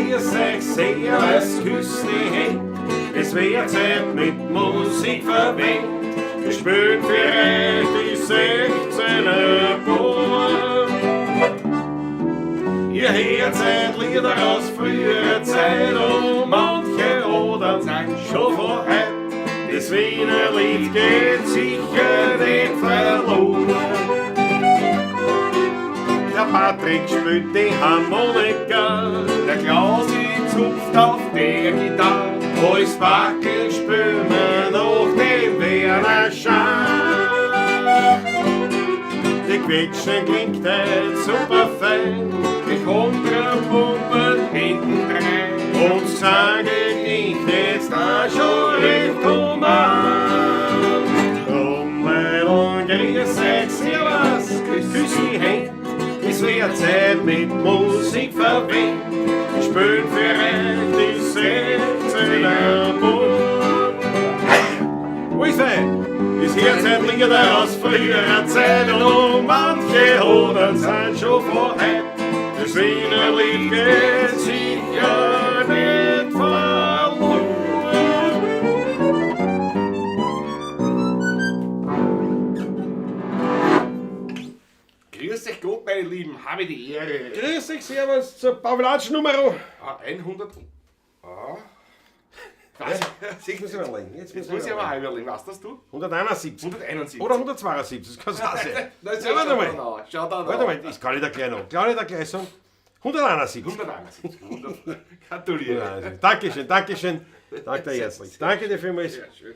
grüß euch, servus, küss die Hände. Es wird Zeit mit Musik verwendet. Wir spielen für euch die 16er Bohr. Ihr hört seid Lieder aus früherer Zeit und manche oder sind schon von heute. Das Wiener Lied geht sicher nicht verloren. Der Patrick spielt die Harmonika, der Klausi zupft auf der Gitarre. Als Backel spielen wir nach dem Werner Schach. Die Quetschen klingt halt super fein, die Kontrapuppen hinten rein. Und sage ich jetzt auch schon Richtung an. Rummel und grüß euch, servus, küss die Hände. Es wird Zeit mit Musik verwendet. Wir spielen für euch die 16er Bohr. Wo ist er? Das Herz Lieder aus früherer Zeit und manche oder sind schon von heute. Das Wiener Lied geht sicher nicht verloren. Grüß euch Gott, meine Lieben, habe die Ehre. Grüß dich, servus zur Baulatsch-Nummer. 100. Ah. Jetzt muss ich mal legen. Jetzt muss ich aber überlegen, was das du? 171. 171. Oder 172, das kann es auch sein. Das Ja, warte mal. Schau da Warte mal, das kann ich da gleich noch. Kann ich da gleich sagen? 171. 171. Gratuliere. Dankeschön, Dankeschön. Danke dir herzlich. Danke dir vielmals. Ja, schön.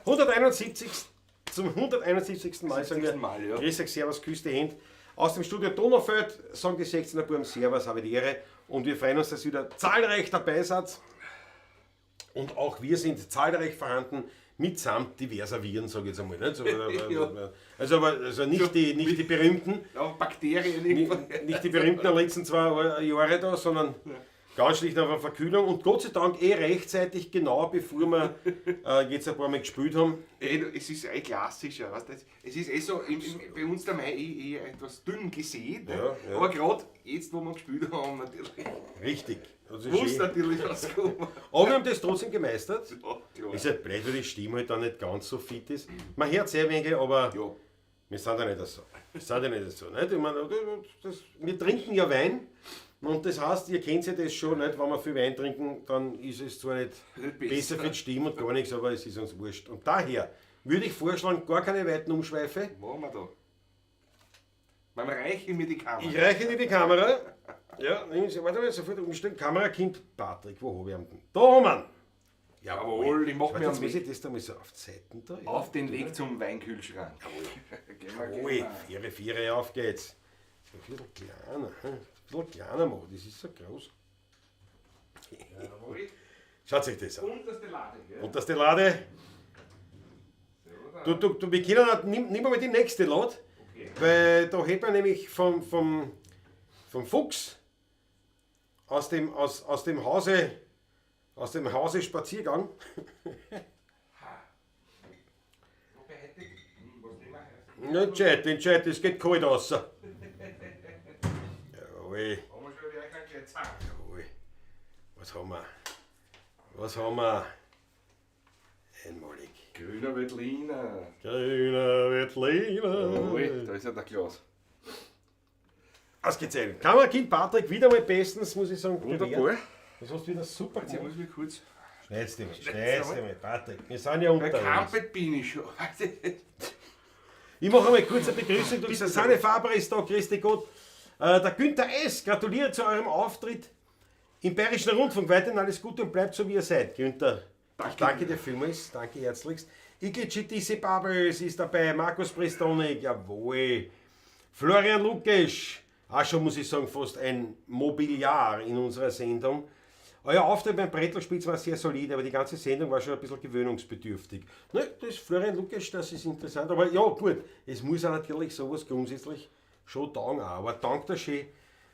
171. Zum 171. Mal sagen wir, Mal, ja. grüß euch, servus, küss die Hände. Aus dem Studio Donaufeld sagen die 16er Buben servus, habe die Ehre. Und wir freuen uns, dass ihr wieder zahlreich dabei seid. Und auch wir sind zahlreich vorhanden, mitsamt diverser Viren, sage ich jetzt einmal. Nicht? So, also nicht die berühmten, Ja, Bakterien nicht die berühmten der letzten 2 Jahre da, sondern ganz schlicht auf eine Verkühlung. Und Gott sei Dank rechtzeitig, genau bevor wir jetzt ein paar Mal gespielt haben. Es ist klassischer, weißt du? Es ist so bei uns der Mai etwas dünn gesehen, ne? Ja. Aber gerade jetzt, wo wir gespielt haben, natürlich, Richtig. Also muss schön. natürlich was kommen. Aber wir haben das trotzdem gemeistert. Ja, klar. Ist halt blöd, weil die Stimme halt dann nicht ganz so fit ist. Man hört sehr wenig, aber Ja. wir sind ja nicht so. Wir sind ja nicht so. Nicht? Ich meine, wir trinken ja Wein. Und das heißt, ihr kennt ja das schon, nicht? Wenn wir viel Wein trinken, dann ist es zwar nicht besser für die Stimme und gar nichts, aber es ist uns wurscht. Und daher würde ich vorschlagen, gar keine weiten Umschweife. Machen wir da. Man reiche mir die Kamera. Ich reiche dir die Kamera. Ja, nehmen Sie, warte mal, sofort umstellen. Kamerakind Patrick, wo habe ich ihn denn? Da haben wir ihn. Jawohl, ich mach mir Jetzt einen muss ich Weg das da mal so auf die Seiten da. Ja. auf den Weg zum Weinkühlschrank. Ui, Viere, auf geht's. Ein bisschen kleiner, ein bisschen kleiner machen, das ist so groß. Jawohl. Schaut euch das an. Und das die Lade. Ja. Und das die Lade. Wir können, nimm mal die nächste Lade, Okay. weil da hätten wir nämlich vom Fuchs aus dem Hause Spaziergang. Wobei hätte ich. Was nehmen wir? Den Chat, es geht kalt raus. Jawohl, Haben wir schon wieder kein Kletzang. jawohl. Was haben wir? Einmalig. Grüner Veltliner. Grüner Veltliner. Jawohl, da ist ja der Glas. Ausgezeichnet. Kamerakind Patrick, wieder mal bestens, muss ich sagen. Wunderbar. Das hast du wieder super Jetzt gemacht. muss ich kurz. Schneid's dir mal, Patrick. Wir sind ja unter uns. Kampet bin ich schon. Ich mache einmal kurz eine Begrüßung durch Susanne Faber ist da, grüß dich Gott. Der Günther S. gratuliert zu eurem Auftritt im Bayerischen Rundfunk. Weiterhin alles Gute und bleibt so wie ihr seid, Günther. Ich danke dir vielmals, danke herzlichst. Iglitschitisse Babels ist dabei, Markus Prestonik, jawohl. Florian Lukesch, auch schon muss ich sagen, fast ein Mobiliar in unserer Sendung. Euer Auftritt beim Brettelspitz war sehr solide, aber die ganze Sendung war schon ein bisschen gewöhnungsbedürftig. Ne, das ist Florian Lukesch, das ist interessant, aber ja gut, es muss ja natürlich sowas grundsätzlich schon taugen auch. Aber dank der schön.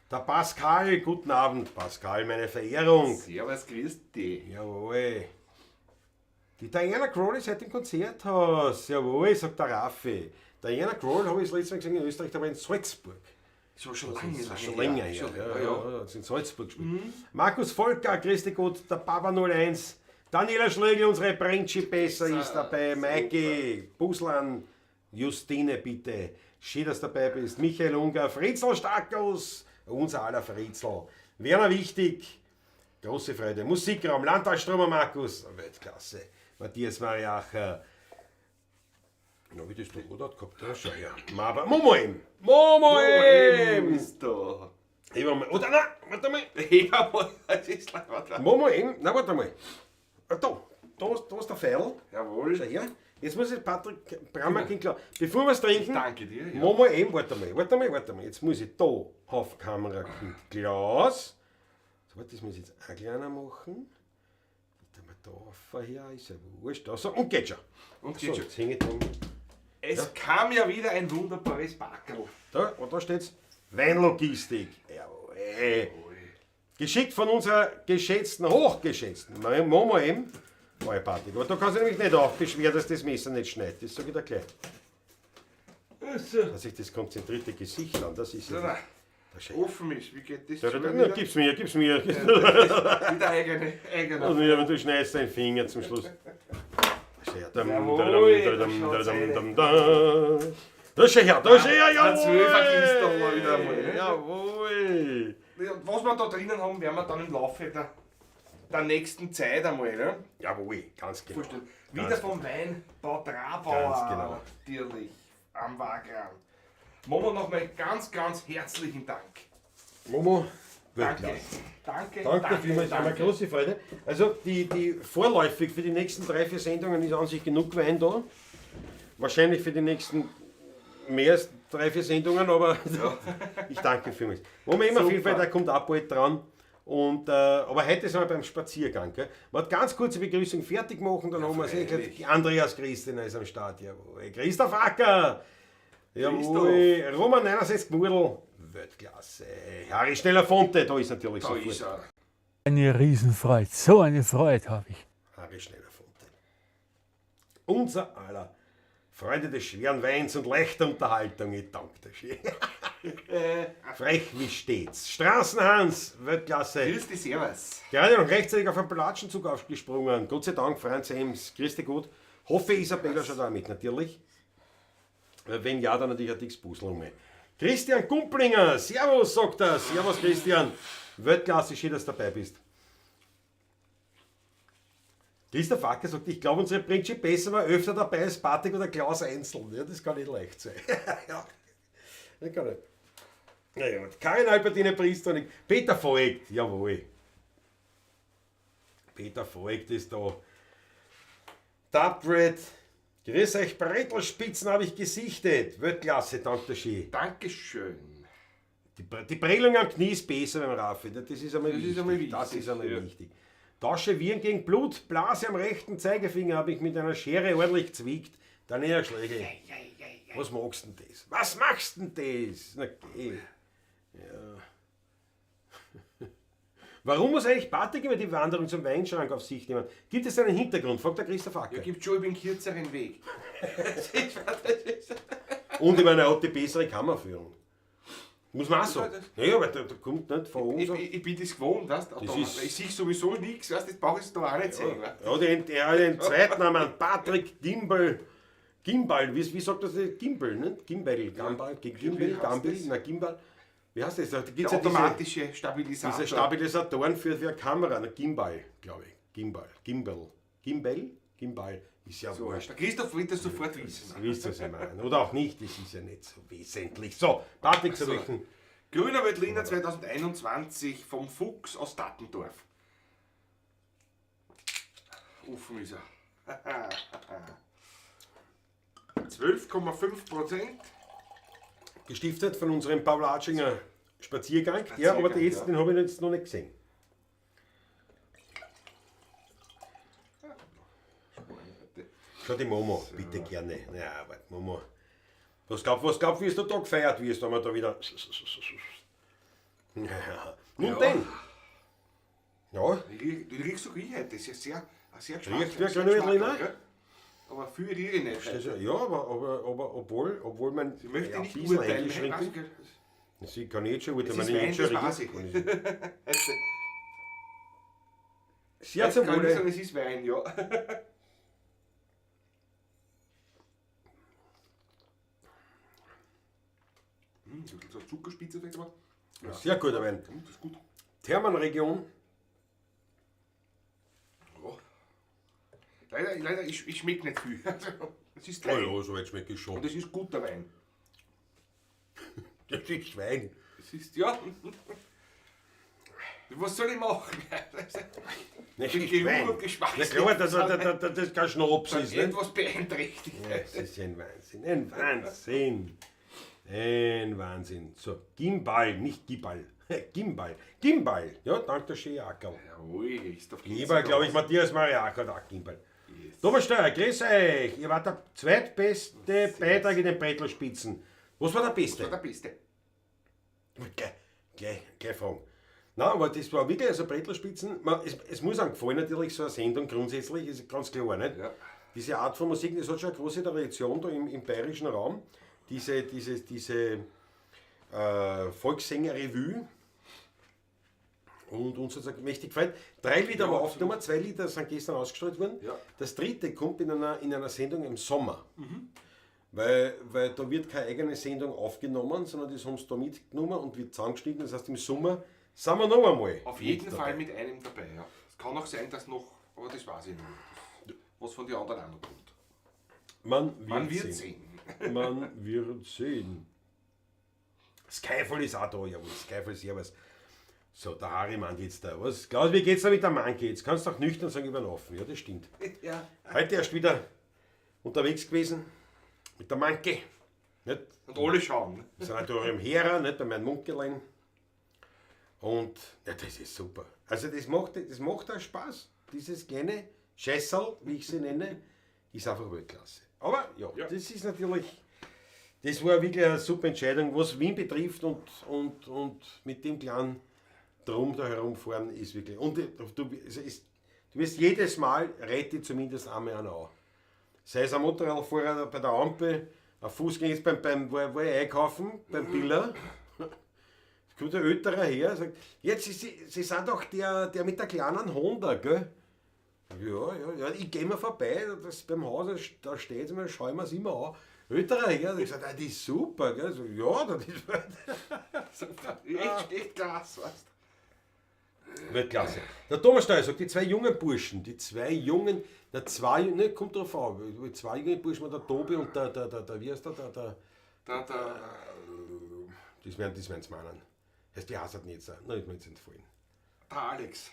Der Pascal, guten Abend, Pascal, meine Verehrung. Servus, grüß dich. Jawohl. Die Diana Krall ist heute im Konzerthaus. Jawohl, sagt der Raffi. Diana Krall habe ich das letzte Mal gesehen in Österreich, da war in Salzburg. Schon Das lange, ist lange schon her. länger her. Schon- Ja, das in Salzburg gespielt. Markus Volker, grüß dich Gott, der Papa 01. Daniela Schlegel, unsere Principessa ist dabei. Maiki, Buslan, Justine bitte. Schön, dass du dabei bist. Michael Unger, Fritzl Starkus, unser aller Fritzl. Werner Wichtig, große Freude. Musikraum, Landtagsstromer Markus, Weltklasse. Matthias Mariacher. Na, wie das da gut hat gehabt, ja, schau her. Momoem! Momoem! Ist da. Oder nein, warte mal. Jawohl, das ist leider. Momoem, na warte mal. Da ist der Pfeil. Jawohl. Schau her. Jetzt muss ich Patrick Brammerkin klar. Bevor wir es trinken, Danke dir. Ja. Momoem, warte mal. Jetzt muss ich da auf Kamera mit Glas. So, warte, das muss ich jetzt auch kleiner machen. Tun wir da vorher, ist ja wurscht. Da, so, und geht schon. Und So, geht schon. jetzt hänge ich da. Es kam ja wieder ein wunderbares Backerl. Da, und da steht's Weinlogistik. Jawohl. Geschickt von unserer geschätzten, hochgeschätzten Momoem. Neue Party. Aber da kannst du nämlich nicht aufbeschweren, dass das Messer nicht schneidet. Das sage ich dir gleich. Dass ich das konzentrierte Gesicht an, das ist ja. Na, Das ist offen ist, wie geht das? ja. schon Na, wieder? gib's mir. Wieder eigene. Und aber du schneidest deinen Finger zum Schluss. Da ist er her, jawohl! Der Zwölfer mal wieder einmal. Ne? Jawohl! Was wir da drinnen haben, werden wir dann im Laufe der nächsten Zeit einmal. Ne? Jawohl, ganz genau. Vorstellen. Ganz Wieder vom Weinbau Ganz Trabauer genau. natürlich am Wagram. Momo, nochmal ganz, ganz herzlichen Dank. Momo, Danke. Weltklasse. Danke vielmals, eine große Freude. Also die vorläufig für die nächsten 3-4 Sendungen ist an sich genug Wein da. Wahrscheinlich für die nächsten mehr als 3-4 Sendungen, aber ich danke vielmals. Wo man immer Super. viel Fall, der kommt auch bald dran. Und, aber heute sind wir beim Spaziergang. Gell? Man hat ganz kurze Begrüßung fertig machen, dann haben wir freilich. es. Andreas Christina ist am Start. Jawohl. Christoph Acker. Christoph. Jawohl. Roman 69 Murdl. Weltklasse. Harry Schneller-Fonte, da ist natürlich Da sofort. ist er. Eine Riesenfreude, so eine Freude habe ich. Harry Schneller-Fonte. Unser aller Freunde des schweren Weins und leichter Unterhaltung, ich danke dir schön. Frech wie stets. Straßenhans, Weltklasse. Grüß dich, servus. Gerade noch rechtzeitig auf einen Platschenzug aufgesprungen. Gott sei Dank, Franz Ems, grüß dich gut. Hoffe, Isabella schaut auch mit, natürlich. Wenn ja, dann natürlich ein dickes Busel um. Christian Kumplinger, servus, sagt er. Servus, Christian. Weltklasse, schön, dass du dabei bist. Christoph Acker sagt, ich glaube, unsere Principessa war öfter dabei als Patrick oder Klaus Einzeln. Ja, das kann nicht leicht sein. Ja, das kann nicht. Na ja, Karin Albertine Priester, Peter Voigt, jawohl. Peter Voigt ist da. Dubred, grüß euch, Brettelspitzen habe ich gesichtet. Weltklasse, danke schön. Dankeschön. Die Prellung am Knie ist besser beim Raffi, das ist einmal Das ist wichtig. einmal wichtig, Das ist einmal ja. wichtig. Tasche Viren gegen Blut, Blase am rechten Zeigefinger habe ich mit einer Schere ordentlich gezwickt. Daniela Schlegel. Was magst denn das? Was machst denn das? Na geh. Ja. Warum muss eigentlich Patrick immer die Wanderung zum Weinschrank auf sich nehmen? Gibt es einen Hintergrund? Fragt der Christoph Acker. Ja, gibt schon über den kürzeren Weg. Und ich meine, er hat die bessere Kammerführung. Muss man auch so. Ja, das- Naja, aber der kommt nicht von oben Ich, so. ich bin das gewohnt, weißt du? Das ist- Ich sehe sowieso nichts, weißt du, das brauche ich da auch nicht sehen. weißt Ja, den zweiten Namen, Patrick Gimbal. Gimbal, wie sagt das? Gimbal, ne? Gimbal, Gimbal, Gimbal heißt das. na Gimbal. Wie heißt das? Da du? gibt's Der ja diese, automatische Stabilisator. diese Stabilisatoren für eine Kamera, na Gimbal, glaube ich. Gimbal. Ist ja So, wurscht. der Christoph wird das sofort wissen. Wisst ihr, was ich meine? Oder auch nicht, das ist ja nicht so wesentlich. So, Patrick zu So. welchen? Grüner Veltliner 2021 vom Fuchs aus Dattendorf. Offen ist er. 12,5%. Gestiftet von unserem Pawlatschinger Spaziergang. Ja, aber Spaziergang, ja. den habe ich jetzt noch nicht gesehen. Schau die Momo, bitte gerne. Ja, warte, Momo. Was glaubt, wie es da gefeiert wirst, wenn wir da wieder. Ja. Nun denn. Ja, Du riechst so Riechheit, das ist ja sehr Riecht wie ein sehr kleiner geschmackvoll, Veltliner? gell? Aber viel rieche ich nicht. das ist ja, aber obwohl mein. Ich möchte ja, nicht ein bisschen urteilen. eingeschränkt Weißt bin. du, Ich kann jetzt schon, Es wollte ist man Wein, jetzt schon das weiß riechen. ich. Sehr Jetzt zum kann ich Wohle. sagen, es ist Wein, ja. So eine Zuckerspitze vielleicht aber. Ja. Sehr guter Wein. Das ist gut. Thermenregion. Ja. Leider ich schmecke nicht viel. Es ist Oh geil. ja, so weit schmeckt es schon. Und es ist guter Wein. Das ist Wein. Es ist, ja. Was soll ich machen? Das Den ist Geruch Wein. und Geschmack. Ja klar, dass das kein Schnaps ist. Ne? Etwas beeinträchtigt. Ja, es ist ein Wahnsinn. Ein Wahnsinn. Ein Wahnsinn. So, Gimbal, nicht Gibal. Gimbal. Gimbal. Ja, dank der Scheackerl. Jawohl, ist auf Lieber, glaube ich, Matthias Mariak hat auch Gimbal. Thomas Steuer, grüß euch. Ihr wart der zweitbeste Beitrag in den Brettlerspitzen. Was war der Das beste? war der Beste. Gleich fragen. Nein, aber das war wirklich, also Brettlerspitzen, es muss einem gefallen natürlich, so eine Sendung grundsätzlich, ist ganz klar, nicht? Ja. Diese Art von Musik, das hat schon eine große Tradition da im bayerischen Raum. Diese Volkssänger-Revue. Und uns hat es mächtig gefallen. 3 Lieder haben wir aufgenommen, 2 Lieder sind gestern ausgestrahlt worden. Ja. Das dritte kommt in einer Sendung im Sommer. Weil da wird keine eigene Sendung aufgenommen, sondern das haben sie da mitgenommen und wird zusammengeschnitten. Das heißt, im Sommer sind wir noch einmal. Auf jeden mit Fall dabei. mit einem dabei. Ja. Es kann auch sein, dass noch, aber das weiß ich nicht, was von den anderen auch noch kommt. Man wird sehen. Man wird sehen. Skyfall ist auch da, jawohl. Skyfall, servus. So, der Harry meint jetzt da. Was? Klaus, wie geht's da mit der Manke? Jetzt kannst du auch nüchtern sagen, über den Affen. Ja, das stimmt. Ja. Heute erst wieder unterwegs gewesen. Mit der Manke. Nicht? Und alle schauen. Wir sind natürlich im Hera, nicht bei meinem Munkelein. Und ja, das ist super. Also das macht auch Spaß. Dieses kleine Scheißerl, wie ich sie nenne, ist einfach Weltklasse. Aber ja, Ja. das ist natürlich, das war wirklich eine super Entscheidung, was Wien betrifft und mit dem kleinen Drum da herumfahren ist wirklich. Und du wirst jedes Mal rette zumindest einmal einen an. Sei es ein Motorradfahrer bei der Ampel, ein Fußgänger ist wo ich einkaufen, beim Biller. Es kommt ein älterer her und sagt, jetzt, Sie sind doch der mit der kleinen Honda, gell? Ja, ich gehe mal vorbei, das beim Haus, da steht es, schaue ich mir es immer an. Älterer her, ich sage, die ist super, gell? So, ja, das ist Echt krass, weißt Weltklasse. Der Thomas Steuer sagt, die zwei jungen Burschen, kommt drauf an, die zwei jungen Burschen, der Tobi und der wie heißt der? Das werden es meinen. Heißt, die heißt nicht so. Nein, ist mir jetzt entfallen. Der Alex.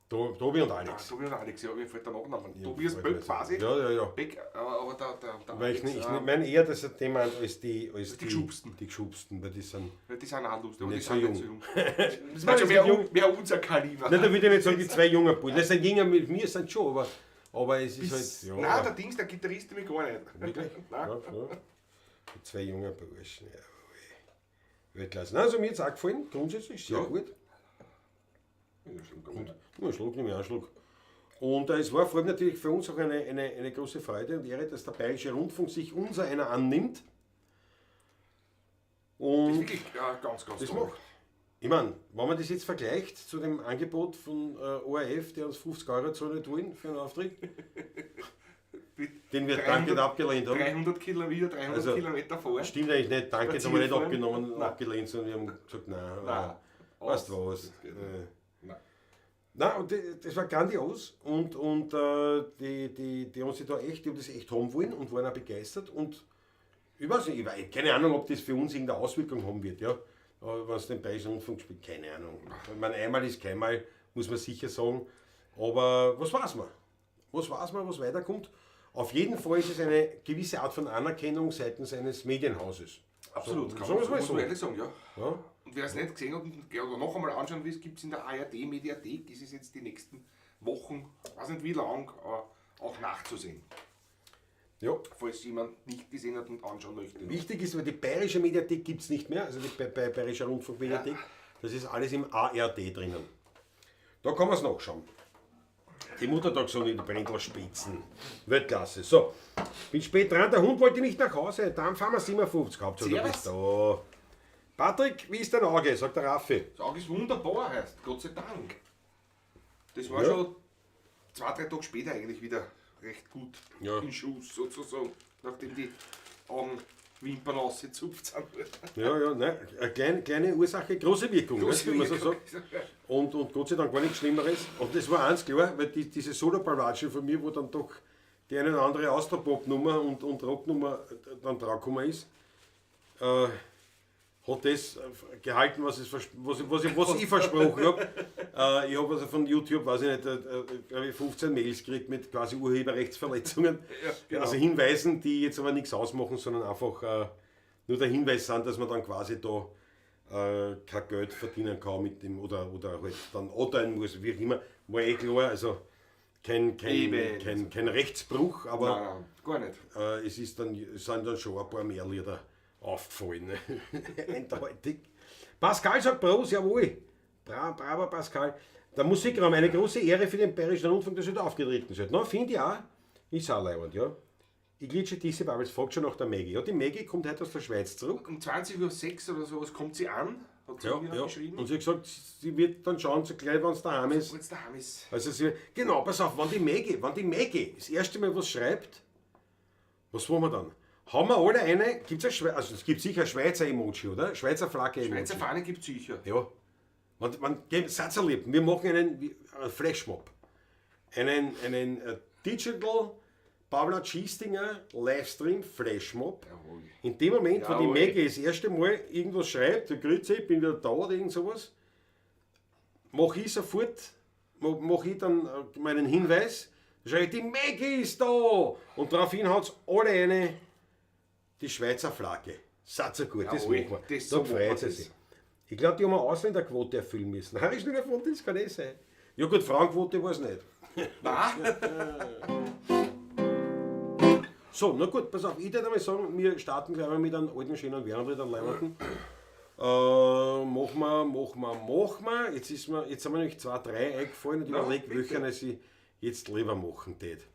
Tobi und Alex. Tobi und Alex, ja, mir fällt der Nachname. Ja, Tobias fällt Böck mir so. quasi. Ja. Beck, aber der Weil ich Alex, meine eher, dass er den meint als die Geschubsten. Die Geschubsten, weil die sind. die sind auch lustig, aber die Nicht so sind jung. nicht so jung. Das Also sind jung. mehr unser Kaliber. Nein, da würde ich nicht sagen, die zwei jungen Burschen. Das sind jünger mit mir, sind schon, aber es ist halt. Nein, der Dings, der Gitarrist, der mich gar nicht. Wirklich? Nein. Ja. Die zwei jungen Burschen, ja. Weltklasse. Nein, also mir jetzt auch gefallen, grundsätzlich sehr Ja. gut. Ja, schon gut. Und nur einen Schluck, nehme ich einen Schluck. Und es war vor allem natürlich für uns auch eine große Freude und Ehre, dass der Bayerische Rundfunk sich unser einer annimmt. Das ist Und wirklich ganz das toll. macht. Ich meine, wenn man das jetzt vergleicht zu dem Angebot von ORF, der uns 50 € zahlen wollen für einen Auftritt, den wir dankend abgelehnt haben. 300 Kilometer vor. Stimmt eigentlich nicht, danke, jetzt haben wir nicht Spazierfahren? abgelehnt, sondern wir haben gesagt, nein. Weißt du was? Nein. Nein, und das war grandios und die haben sich da echt, die haben das echt haben wollen und waren auch begeistert und ich weiß nicht, ich habe keine Ahnung, ob das für uns irgendeine Auswirkung haben wird, ja. Wenn es den Bayerischen Rundfunk spielt, keine Ahnung. Ich meine, einmal ist keinmal, muss man sicher sagen, aber was weiß man? Was weiterkommt? Auf jeden Fall ist es eine gewisse Art von Anerkennung seitens eines Medienhauses. Absolut, So, kann sagen man, wir's mal muss so. man ehrlich sagen, ja. Ja. Und wer es nicht gesehen hat oder noch einmal anschauen will, gibt es in der ARD-Mediathek, das ist jetzt die nächsten Wochen, weiß nicht wie lang, auch nachzusehen. Ja. Falls jemand nicht gesehen hat und anschauen möchte. Wichtig ist, weil die Bayerische Mediathek gibt es nicht mehr, also die Bayerische Rundfunkmediathek, das ist alles im ARD drinnen. Da kann man es nachschauen. Die Muttertagssonne in der Brendelspitzen. Weltklasse. So, bin spät dran, der Hund wollte nicht nach Hause, dann fahren wir 57, Hauptsache du Servus. bist da. Patrick, wie ist dein Auge? Sagt der Raffi. Das Auge ist wunderbar, heißt, Gott sei Dank. Das war Ja. schon 2-3 Tage später eigentlich wieder recht gut Ja. in Schuss sozusagen, nachdem die Augenwimpern ausgezupft sind. Ja, nein, eine kleine Ursache, große Wirkung, Große wie man so Wirkung. sagt. Und Gott sei Dank gar nichts Schlimmeres. Und das war eins klar, weil diese Solo-Barrage von mir, wo dann doch die eine oder andere Austropop-Nummer und Rocknummer dann draufgekommen ist, hat das gehalten, was ich versprochen habe. Ich habe also von YouTube, weiß ich nicht, glaube ich 15 Mails gekriegt mit quasi Urheberrechtsverletzungen. Ja, genau. Also Hinweisen, die jetzt aber nichts ausmachen, sondern einfach nur der Hinweis sind, dass man dann quasi da kein Geld verdienen kann mit dem oder halt dann anteilen muss, wie auch immer. War eh klar, also kein Rechtsbruch, aber Nein, gar nicht. es sind dann schon ein paar mehr Lieder aufgefallen. Eindeutig. Pascal sagt Prost, jawohl. Bravo Pascal. Der Musikraum, eine große Ehre für den Bayerischen Rundfunk, dass ihr da aufgetreten seid. Na, finde ich auch. Ist auch leibend, ja. Ich glitsche diese Babels, fragt schon nach der Maggie. Ja, die Maggie kommt heute aus der Schweiz zurück. Um 20:06 Uhr oder sowas kommt sie an, hat sie mir geschrieben. Und sie hat gesagt, sie wird dann schauen, so gleich, wenn es daheim ist. Wenn es daheim ist. Also genau, pass auf, wenn die Maggie das erste Mal was schreibt, was wollen wir dann? Haben wir alle eine, also es gibt sicher ein Schweizer Emoji, oder? Schweizer Flagge-Emoji. Schweizer Fahne gibt es sicher. Ja. Seid ihr lieb, wir machen einen Flashmob. Einen Digital Paula Giestinger Livestream Flashmob. Jawohl. In dem Moment, wo die Jawohl. Maggie das erste Mal irgendwas schreibt, der Grüße, ich bin wieder da oder irgend sowas, mache ich dann meinen Hinweis, schreibe ich, die Maggie ist da! Und daraufhin hat es alle eine, die Schweizer Flagge. Seid so gut, das Jawohl, machen wir. das Da so machen wir freut sie das. sich. Ich glaube, die haben eine Ausländerquote erfüllen müssen. Habe ich nicht erfunden, das kann eh sein. Ja gut, Frauenquote war es nicht. Nein? So, na gut, pass auf, ich würde einmal sagen, wir starten gleich mal mit einem alten, schönen Wernried an Leihwarten. Machen wir. Jetzt sind mir nämlich 2, 3 eingefallen und ich Ja, überlege, bitte. welchen ich jetzt lieber machen tät.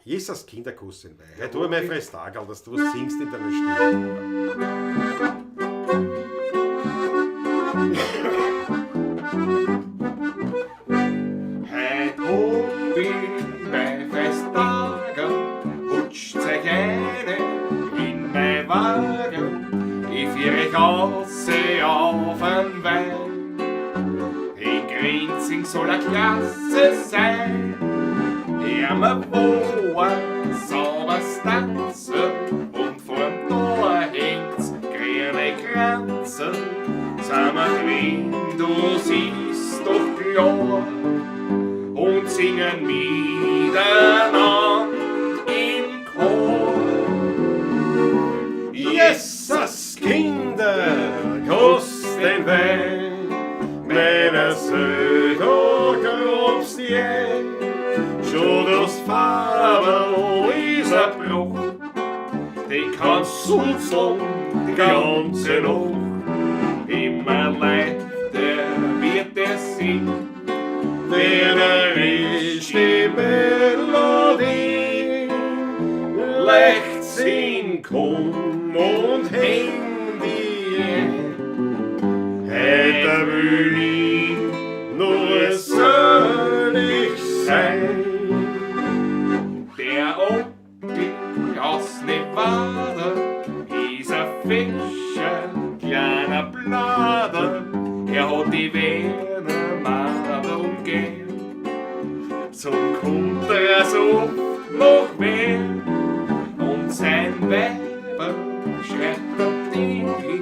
Jesus Kinderkuss in Weih. Heute habe ich mein Fresstagerl, dass du was singst in deiner Stimme. Heut hab ich bei Festtagen, hutscht sich eine in mein Wagen. Ich führe euch aus auf den Wein. In Grinzing soll eine Klasse sein. Ja, mir wohl sauberes Tanzen und vorm Tor hängt's grüne Kränze. Sind wir drin, du siehst doch klar, und singen miteinander im Chor. Jesus Kinder, kost den Wein, meiner Söder grobst die ein. Schon das Fabel ist ein Bruch, Den kannst du sagen, die ganze Nacht. Immer leichter wird es singen, wer ist die Melodie? Leichtsinn komm und häng die ein. Heute will ich nur selig sein. Der Onkel aus Nevada ist ein Fischer, kleiner Blader. Er hat die Wiener gern. Zum kommt er so noch wer und sein Weiber schreibt er täglich,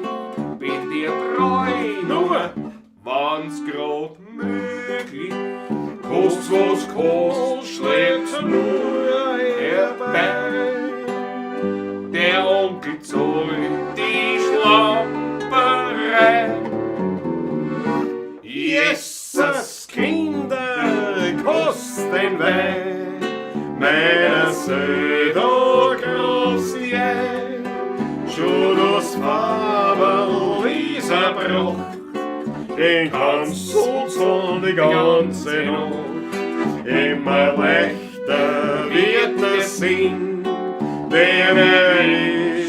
bin dir treu, nur wann's grad möglich. Kost was kost, schlägt's nur herbei. Der Onkel zahlt die Schlamperei. Jesus Kinder, kost den Wein, meiner Söder groß die ein. Schon das Fabel ist ein Bruch, den kannst du zahlen die ganze Nacht. Immer leichter wird es Sinn, wer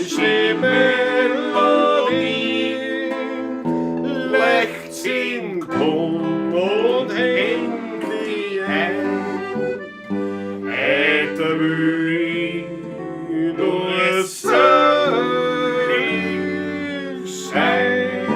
ist die Melodie. sind, komm und häng dich ein. Heute will ich nur selig sein.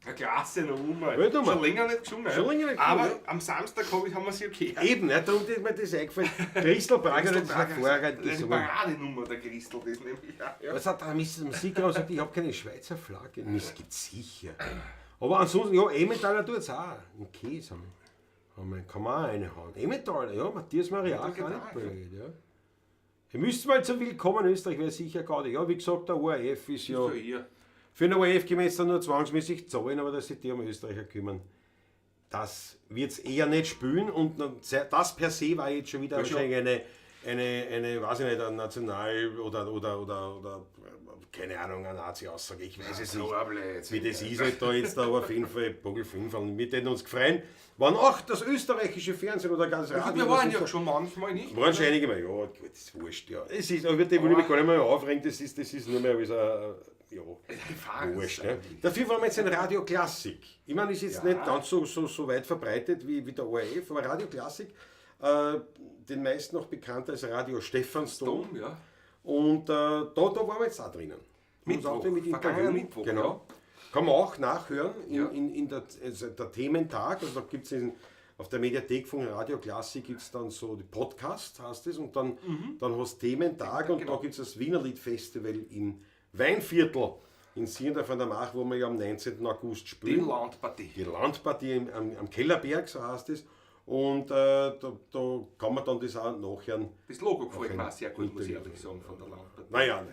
Eine klasse Nummer. Gute Nummer. Schon länger nicht gesungen. Schon länger nicht Aber gesungen, am Samstag haben wir sie okay. Eben, ja, darum ist mir das eingefallen. Christel Prager hat das hervorragend eine gesungen. Paradenummer, der Christel, das nämlich. Ja. Was hat der Musiker gesagt, ich habe keine Schweizer Flagge? Das gibt sicher. Aber ansonsten, ja, Emmentaler tut es auch. Einen Käse kann man auch reinhauen. Emmentaler, ja, Matthias Mariach auch nicht blöd, ja. Ihr müsst mal zu Willkommen in Österreich, wäre sicher gerade. Ja, wie gesagt, der ORF ist ja. Für ihr. Für den ORF können wir jetzt dann nur zwangsmäßig zahlen, aber dass sich die um Österreicher kümmern. Das wird es eher nicht spielen und das per se war jetzt schon wieder Ja, schon. wahrscheinlich eine, weiß ich nicht, eine National- oder keine Ahnung, eine Nazi-Aussage, ich weiß es nicht, wie das ist halt da jetzt, aber auf jeden Fall Bogel 5, und wir hätten uns gefreut, wann auch das österreichische Fernsehen oder ganz Radio, Wir waren das ja ist schon manchmal nicht. waren schon einige Mal, ja, gut, das ist wurscht, ja. Es ist, aber wird die will ich mich gar nicht mehr aufregen, das ist nur mehr als ein, ja, wurscht. Ne? Dafür waren wir jetzt ein Radio Klassik. Ich meine, ist jetzt nicht ganz so weit verbreitet wie der ORF, aber Radio Klassik, den meisten noch bekannt als Radio Stephansdom. Dumm, ja. Und da waren wir jetzt auch drinnen. Mittwoch, Und auch mit vergangener Interview, Mittwoch, genau. Kann man auch nachhören Ja. in der Thementag. Also da gibt es auf der Mediathek von Radio Klassik gibt es dann so die Podcast, heißt es, und dann hast du Thementag und genau. da gibt es das Wienerlied-Festival im Weinviertel in Sierndorf an der Mach, wo wir ja am 19. August Die spielen. Landpartie. Die Landpartie am Kellerberg, so heißt es. Und da kann man dann das auch nachhören. Das Logo gefällt Okay. mir auch sehr gut, muss ich Interview. ehrlich sagen, von der Landpartie. Naja.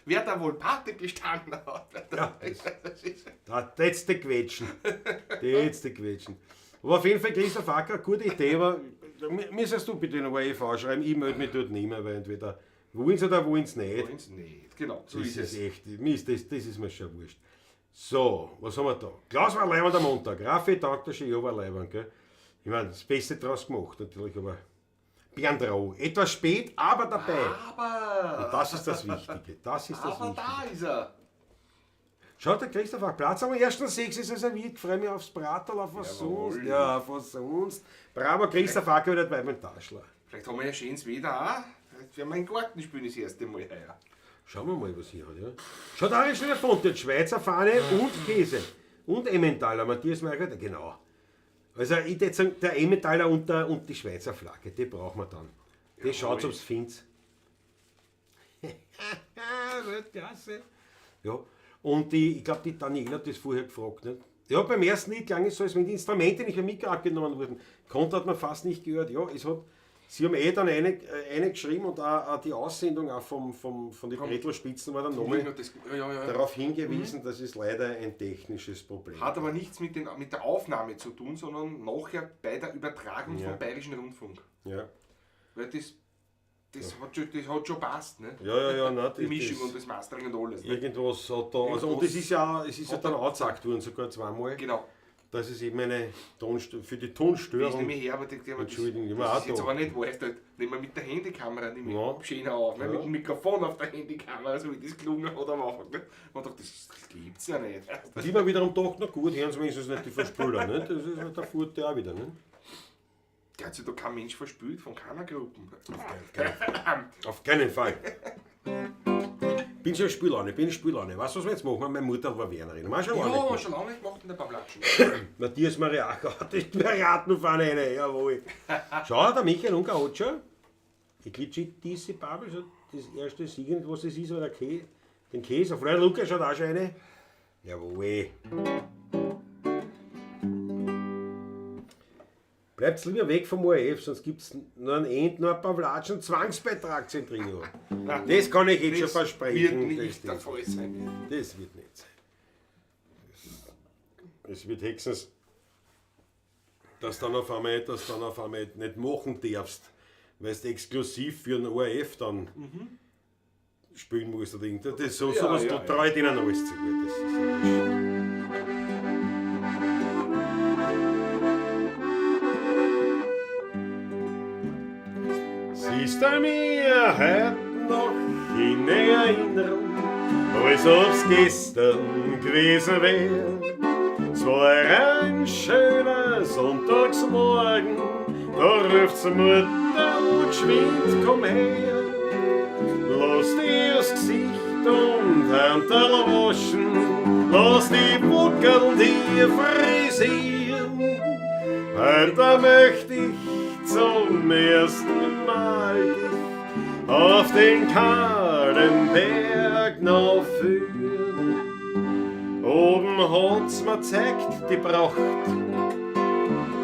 Wer da wohl Pate gestanden hat. Ja, that's the Quetschen. That's the Quetschen. Aber auf jeden Fall, Christoph Acker, gute Idee, aber müsstest du bitte in der ORF schreiben, ich melde mich dort nicht mehr, weil entweder wollen sie oder wollen sie nicht. Wollen's nicht. Genau, so Das ist ist es. echt, das ist mir schon wurscht. So, was haben wir da? Klaus war leibend am Montag, Raffi dankt der ja war leibend, gell? Ich meine, das Beste draus gemacht natürlich, aber Bernd Rau, etwas spät, aber dabei. Und Aber, das ist das Wichtige, das ist das aber da Wichtige. ist er. Schaut, der Christoph hat Platz am 1.6. ist er serviert, freue mich aufs Braterl, auf was Jawohl. sonst. Ja, auf was sonst. Bravo, Christoph Acker wieder bei meinem Taschler. Vielleicht haben wir ja schönes Wetter auch. Vielleicht werden wir in den Garten spielen das erste Mal heuer. Schauen wir mal, was hier hat. Ja. Schaut, da ist schon der Fonte, Schweizer Fahne und Käse. Und Emmentaler, Matthias Meiger, genau. Also ich würde sagen, der Emmentaler und die Schweizer Flagge, die brauchen wir dann. Das schaut, ob es findet. Klasse. Ja, und ich glaube, die Daniela hat das vorher gefragt. Nicht? Ja, beim ersten Lied klang es so, als wenn die Instrumente nicht mehr mitgenommen wurden. Konter hat man fast nicht gehört. Ja, sie haben dann eine geschrieben und auch die Aussendung auch von den Bretelspitzen war dann nochmal Ja. darauf hingewiesen, das ist leider ein technisches Problem. Hat aber nichts mit der Aufnahme zu tun, sondern nachher bei der Übertragung Ja. vom Bayerischen Rundfunk. Ja, Weil das hat schon passt, ne? nein, Die Mischung und das Mastering und alles. Ne? irgendwas hat da, also, und es ist ja dann angezeigt worden, sogar zweimal, Genau. dass es eben eine für die Das Tonstörung. nehme ich her, aber Entschuldigung, ich das war ist auch jetzt da. aber nicht wahr. Nehmen wir mit der Handykamera Ja. schöner auf, ne? Ja. Mit dem Mikrofon auf der Handykamera, so wie das gelungen hat am Anfang. Ne? Man dachte, das gibt's ja nicht. Das ist mir wiederum doch noch gut, hören Sie wenigstens nicht die Verspüler, ne? Das ist der Vorteil auch wieder, ne? Der hat sich da kein Mensch verspült von keiner Gruppe. Auf keinen Fall. Bin schon Spülaune. Weißt du, was wir jetzt machen? Meine Mutter war Wernerin. Haben wir schon Ja, lange haben wir gemacht. schon lange nicht gemacht in der Bablatschen. Matthias Mariacher hat die Variatenfahne rein, jawohl. Schau, der Michael Ungar hat schon. Ich klitsche diese Babel, so das erste Siegen, was das ist, oder den Käse. Auf Lukas schaut auch schon eine. Jawohl. Bleibt lieber weg vom ORF, sonst gibt es nur ein Pavlatschen Zwangsbeitrag drin. Das kann ich jetzt schon versprechen. Wird nicht der Fall sein. Das wird nicht sein. Es wird höchstens, dass dann auf einmal nicht machen darfst, weil du exklusiv für den ORF dann spielen musst oder irgendwas. Das ist sowas, da traue ich denen alles zu gut. Das ist ja wurscht. Siehst du mir heute noch in Erinnerung? Erinnerung, als ob's gestern gewesen wär. Es war ein schöner Sonntagsmorgen, da ruft's Mutter geschwind, komm her. Lass dir das Gesicht und Handel waschen, lass die Buckel dir frisieren. Heute möchte ich zum ersten Mal dich auf den kahlen Berg noch führen. Oben hat's mir zeigt die Pracht,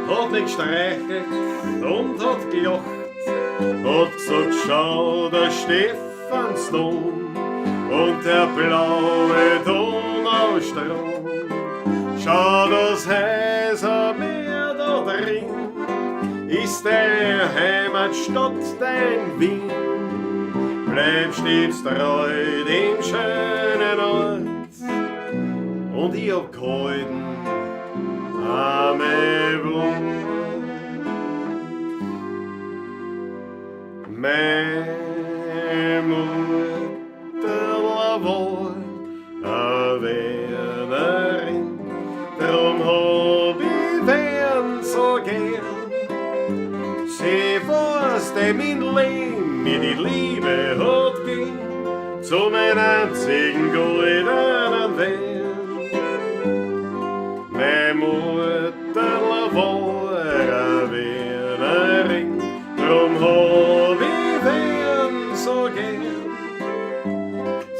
hat mich gestreichelt und hat gelacht, hat gesagt, schau, der Stephansdom und der blaue Donaustrom. Schau, das Häusermeer da drin ist deine Heimatstadt, dein Wien. Bleib stets treu dem schönen Ort und ich hab gehalten an mein Wort. Meine Mutter war eine Wernerin, drum hab ich Wern so gern. Sie weiß, dem mein Leben mir die Liebe hat gegeben, zu meinem einzigen goldenen Wern. Meine Mutter war eine Wernerin, drum hab ich Wern so gern.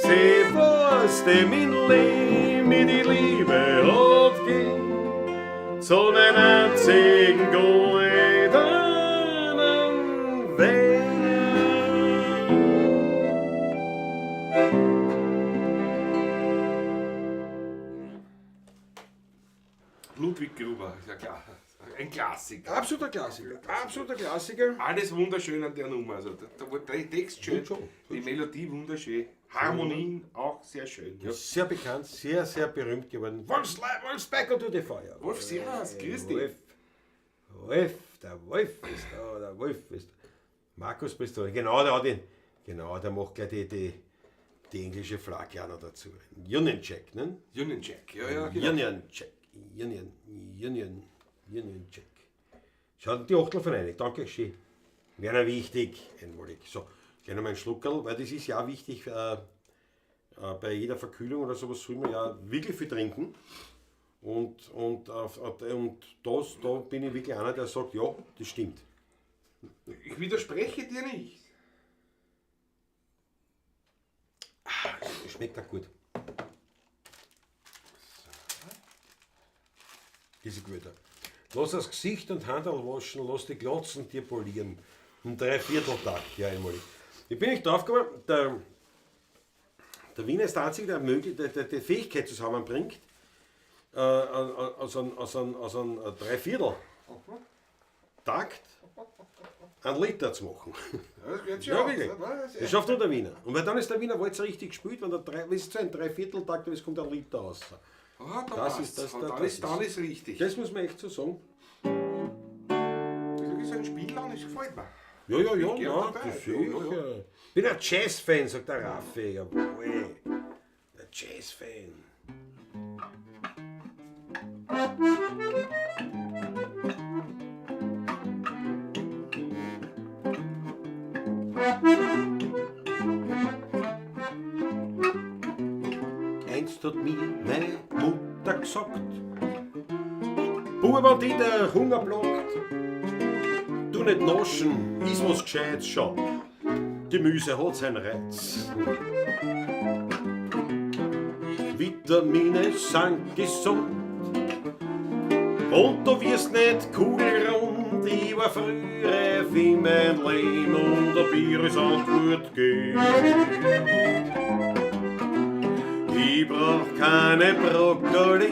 Sie weiß, dem mein Leben mir die Liebe hat gegeben, zu meinem einzigen goldenen Wern. Ludwig Gruber, ist ja klar. Ein Klassiker. Absoluter Klassiker, absoluter Klassiker. Alles wunderschön an der Nummer. Also, da war der Text schön, die Melodie wunderschön, Harmonien auch sehr schön. Ja. Sehr bekannt, sehr, sehr berühmt geworden. Wolfsberg und the Fire. Wolf, servus, grüß dich. Wolf, der Wolf ist da, der Wolf ist da. Markus bist du, genau, der macht gleich die englische Flagge auch noch dazu. Union Jack, ne? Union Jack, ja, genau. Union Jack, Union Jack. Schaut die Achtel von rein, danke schön. Wäre wichtig, einmalig. So, gerne mal einen Schluckerl, weil das ist ja auch wichtig, bei jeder Verkühlung oder sowas soll man ja wirklich viel trinken. Und da bin ich wirklich einer, der sagt, ja, das stimmt. Ich widerspreche dir nicht. Das schmeckt auch gut. Diese Güter. Lass das Gesicht und Handel waschen, lass die Glotzen dir polieren. Um 3/4 ja einmal. Ich bin nicht draufgekommen, der Wiener ist der Einzige, der die Fähigkeit zusammenbringt, aus einem 3/4 Takt einen Liter zu machen. Ja, das geht Ja, wirklich. Das schafft nur der Wiener. Und weil dann ist der Wiener Walzer richtig gespielt, wenn wenn es zu einem 3/4 Takt ist, kommt ein Liter raus. Ah, Das ist dann ist richtig. Das muss man echt so sagen. Das ist ein Spiel, das gefällt mir. Ja, gern ja, dabei. das ist Ja, sicher. Ich bin ein Jazz-Fan, sagt der Raffi. Jawohl. Ein Jazz-Fan. Einst hat mir meine Mutter gesagt, Bub, wenn dich der Hunger plagt, du nicht naschen, ist was Gescheites schon. Gemüse hat seinen Reiz. Vitamine sind gesund und du wirst nicht kugelrund. Ich war früher wie mein Leben und der Bier ist Antwort gegeben. Ich brauch keine Brokkoli,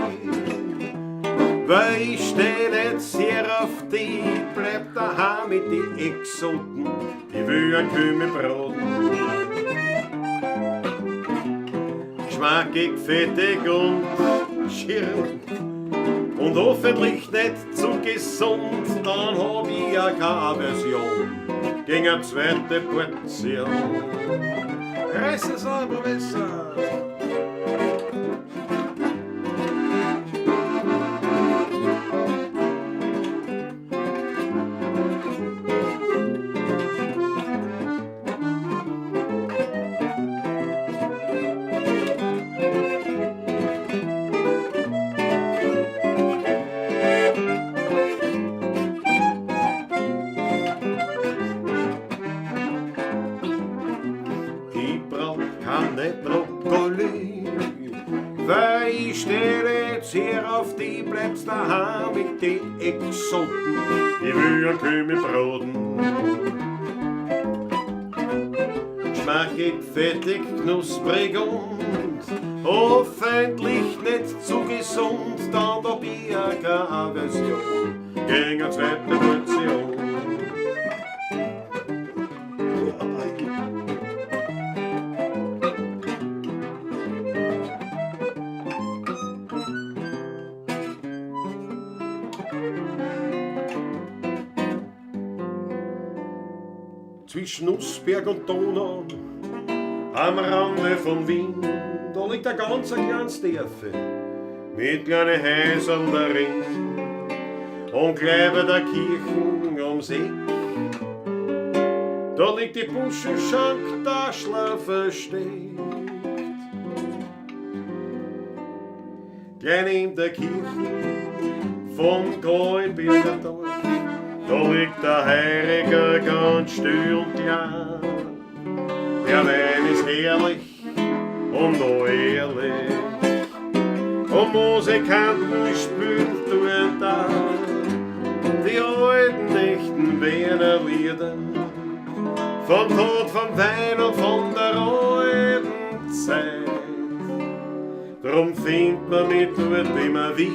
weil ich steh nicht sehr auf die, bleib daheim mit die Exoten, ich will ein Kümmelbrot. Geschmackig, fettig und schirr und hoffentlich nicht zu gesund, dann hab ich ja keine Aversion gegen eine zweite Portion. Reißen Sie ein Professor! Ich brauch keine Brokkoli, weil ich stehe jetzt hier auf die bleibst daheim mit den Exoten. Ich will ein Kümmel braten. Geschmack geht fettig, knusprig und hoffentlich nicht zu gesund. Dann hab ich ja keine Aversion gegen eine zweite Portion. Zwischen Nussberg und Donau, am Rande von Wien, da liegt ein ganz kleines Dörfel mit kleinen Häusern darin. Und gleich bei der Kirche ums Eck, da liegt die Buschenschank-Taschler versteckt. Gleich neben der Kirche vom Gräuberger Dorf, da liegt der Heiriger ganz still und klein. Der Wein ist herrlich und noch ehrlich. Und Musikanten spielen dort da die alten, echten Wiener Lieder. Vom Tod, vom Wein und von der alten Zeit. Drum findet man mich dort immer wieder.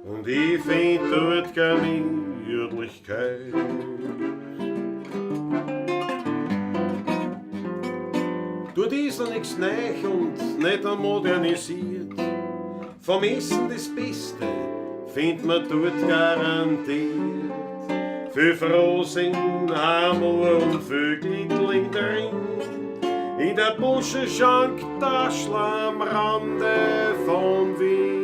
Und ich find dort Gemütlichkeit. Dort ist noch nix neu und nicht modernisiert. Vom Essen das Beste find man dort garantiert. Für Frohsinn, Amor und Vögel drin. In der Buschenschank-Taschler am Rande von Wien.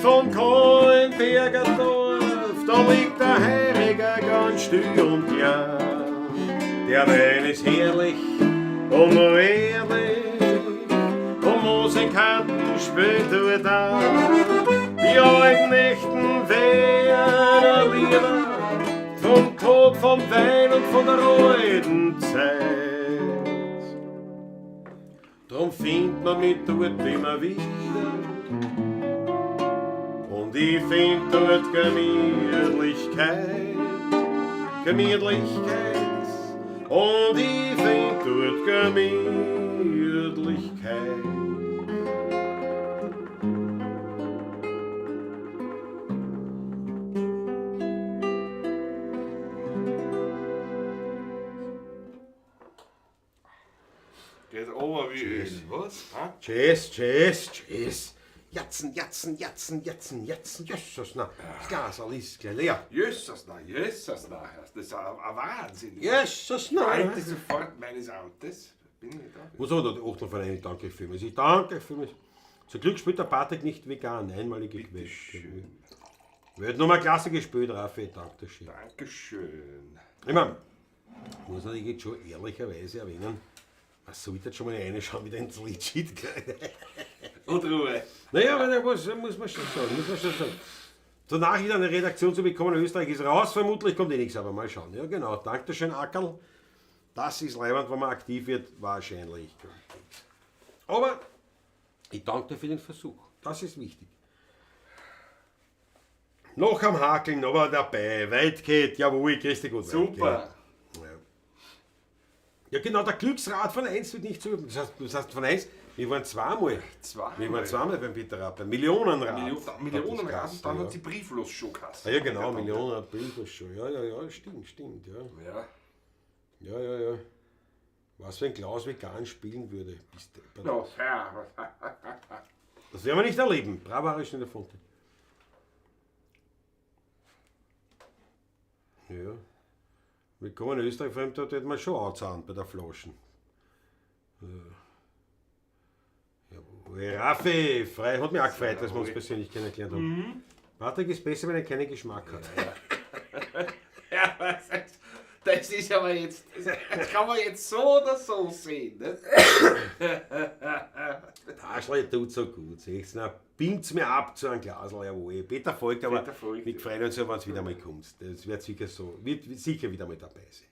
Von Kohlenberger Dorf, da liegt der Heiriger ganz still und klein. Der Wein ist herrlich und noch ehrlich, und Musikanten spielen dort an. Die alten echten Wiener Lieder, vom Tod, vom Wein und von der alten Zeit. Drum findet man mich dort immer wieder. Und ich find dort Gemütlichkeit. Und ich find dort Gemütlichkeit. Geht over wie Öl. Was? Ha? Tschüss. Jatzen. Jesus, na, das Glas ist gleich leer. Jesus, na. Das ist ein Wahnsinn. Jesus, na. Alte sofort meines Amtes. Bin ich da. Was hat der Achtel von einem Danke für mich? Ich danke für mich. Zum Glück spielt der Patrick nicht vegan, einmalige Quelle. Wird nochmal Klasse gespielt, Raffi, Dankeschön. Dankeschön. Ich meine, muss natürlich jetzt schon ehrlicherweise erwähnen, man sollte jetzt schon mal reinschauen, wie der ins Lied schied. Und Ruhe. Naja, aber da muss man schon sagen. So Nachricht an die Redaktion zu bekommen, Österreich ist raus, vermutlich kommt eh nichts, aber mal schauen. Ja genau, Dankeschön Ackerl. Das ist leibend, wenn man aktiv wird, wahrscheinlich. Aber ich danke dir für den Versuch, das ist wichtig. Noch am Hakeln, aber dabei, weit geht, jawohl, grüß dich gut. Super. Ja genau, der Glücksrad von 1 wird nicht so. Das heißt von 1, wir waren zweimal. Wir waren zweimal beim Peter Rapper. Millionenrad. Millionenrad, dann hat sie brieflos schon gehasst. Ja genau, Millionenrad, Brieflos schon. Ja, stimmt, ja. Ja. Was, wenn Klaus vegan spielen würde? Das werden wir nicht erleben. Bravarisch in der Fonte. Ja. Willkommen in Österreich, vor allem da hätten wir schon anzahlen bei der Flaschen. Ja, Raffi, frei, hat mich auch gefreut, dass wir uns persönlich kennengelernt haben. Patrick ist besser, wenn er keinen Geschmack hat. Ja, das ist aber jetzt, das kann man jetzt so oder so sehen. Ne? Taschle tut so gut, siehst du? Bind's mir ab zu einem Glasl, jawohl. Peter folgt, aber mit Freude und so, wenn es wieder mal kommt. Das wird sicher wieder mal dabei sein.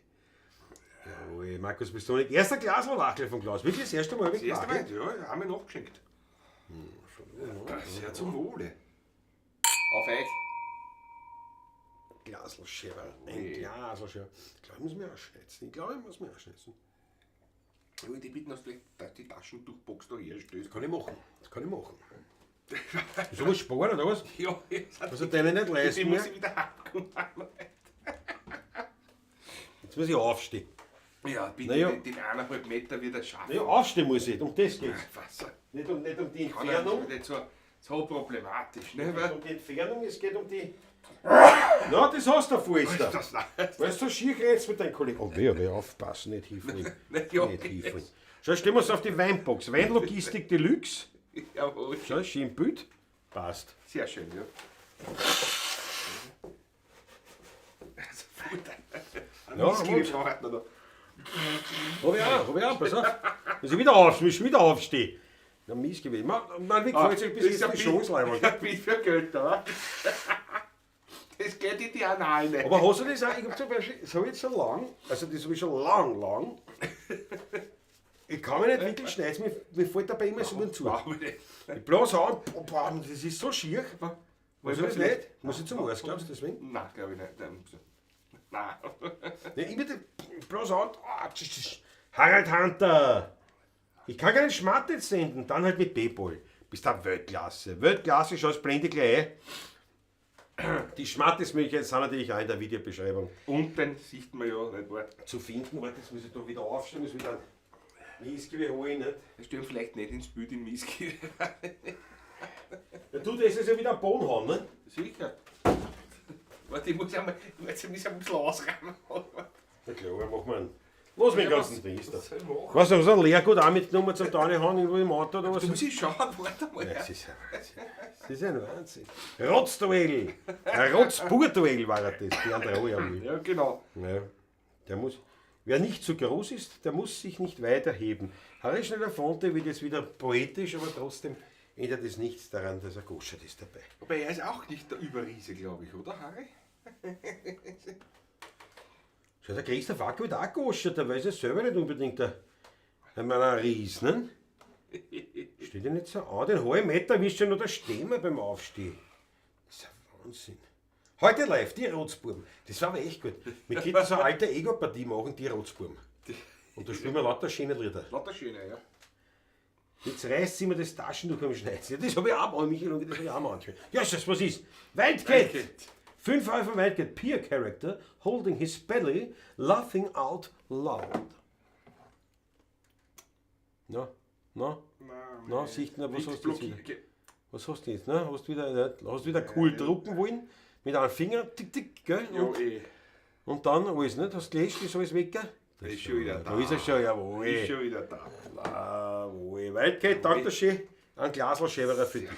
Jawohl, Markus Pistonik. Erster Glasl-Wachtel von Klaus. Wirklich das erste Mal? Das erste Mal, ja, haben wir nachgeschenkt. Sehr zum Wohle. Auf euch. Glasl-Scherer. Ein Glasl-Scherer. Ich glaube, ich muss mir ausschnetzen. Ich würde dich bitten, dass du die Taschentuchbox da herstellst. Das kann ich machen. So was sparen oder was? Ja, Also deine nicht leisten ich mehr. muss ich wieder abkommen. Jetzt muss ich aufstehen. Ja, bitte Naja. den 1,5 Meter wieder schaffen. Ja, aufstehen muss ich, um das geht's. Was? Nicht um die Kann ja Entfernung. nicht so problematisch, ne? Nicht um die Entfernung, es geht um die... Na, das hast du vor, ist da. Das Weißt du, so schier redest mit deinem Kollegen. Oh, wer aufpassen, nicht hinfallen. Ja, Nicht hinfallen. Schau, stellen wir es auf die Weinbox. Weinlogistik Deluxe. Jawohl. Schau, schön Bild. Passt. Sehr schön, ja. Ja, Whisky braucht man da. Hab ich auch, pass auf. Muss ich wieder aufstehen. Ja, mies gewesen. Man, wie gefällt sich bis jetzt die Chance, Leiber? Ich bin für Geld da. Das geht in die Analen. Aber hast du das auch? Ich hab zum Beispiel, das habe ich jetzt so lang, also das habe ich schon lang. Ich kann mich nicht wirklich schneiden, mir fällt dabei immer so zu. Ich bloß an, boah, das ist so schier. Was ist das nicht? Muss ich zum Arzt, glaubst du deswegen? Nein, glaube ich nicht. Nein. Ja, ich bitte bloß an, Harald Hunter! Ich kann keinen Schmatt jetzt senden, dann halt mit Paypal. Bist da Weltklasse. Weltklasse, schau, das blende ich gleich ein. Die Schmattesmöglichkeiten sind natürlich auch in der Videobeschreibung Unten sieht man ja nicht wahr. zu finden. Warte, jetzt muss ich da wieder aufstehen, muss wieder ein Whisky holen. Nicht? Das stimmt vielleicht nicht ins Bild in Whisky. Ja, du, das ist ja wieder am Boden haben, ne? Sicher. Warte, ich muss ja mal ein bisschen ausräumen. Na klar, machen wir einen. Was mit dem ganzen Ding ist da? Was soll ich machen? Was, hast du ein Leergut auch mitgenommen zum Taunehauen irgendwo im Auto oder was? Du musst schauen, warte mal. Ja, das ist ein Wahnsinn. Das ist ein Wahnsinn. Rotzduell. Ein Rotzpurduell war das, die andere Royal. Ja, genau. Ja, der muss. Wer nicht zu groß ist, der muss sich nicht weiterheben. Harry Schneider-Fonte wird jetzt wieder poetisch, aber trotzdem ändert es nichts daran, dass er Goschert ist dabei. Aber er ist auch nicht der Überriese, glaube ich, oder, Harry? Schau, der Christoph Acker wird auch Goschert, der weiß es selber nicht unbedingt ein Ries, ne? Steht ja nicht so an, den halben Meter wirst du ja noch da stehen beim Aufstehen. Das ist ein Wahnsinn. Heute live, die Rotzbuben. Das war aber echt gut. Wir könnten so eine alte Ego-Partie machen, die Rotzbuben. Und da spielen wir lauter schöne Lieder. Lauter schöne, ja. Jetzt reißt sie mir das Taschentuch beim Schneiden. Das habe ich auch mal, Michael, und das habe ich auch manchmal. Ja, was ist? Wildcat! 5 Euro Wildcat, Peer Character, holding his belly, laughing out loud. Na, sieht man, was hast du jetzt wieder? Was hast du jetzt? Ne? Hast wieder cool drucken wollen? Mit einem Finger, tick, tick, gell? Und dann alles, nicht? Hast du gelöscht, ist alles weg? Da ist schon wieder da. Da ist er schon, jawohl. Ist schon wieder da. Jawohl. Waldkeit, danke dir schön. Ein Glasl Schäberer für dich.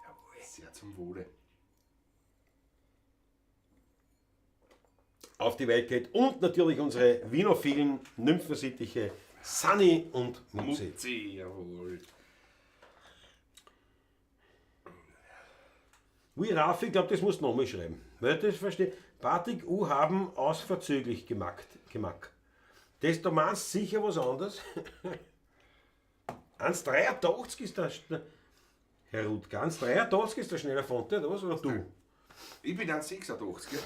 Jawohl. Sehr zum Wohle. Auf die Waldkeit und natürlich unsere Wienophilen Nymphensittiche Sunny und Mutzi. Mutzi, jawohl. Wie Raff, ich glaube, das musst du nochmal schreiben. Weil das verstehe. Patrick U. haben ausverzöglich gemacht. Das, du meinst sicher was anderes? 1,83 ist der, Herr Rutger, 1,83 ist der schneller Fonte, oder was? Oder du? Ich bin 1,86.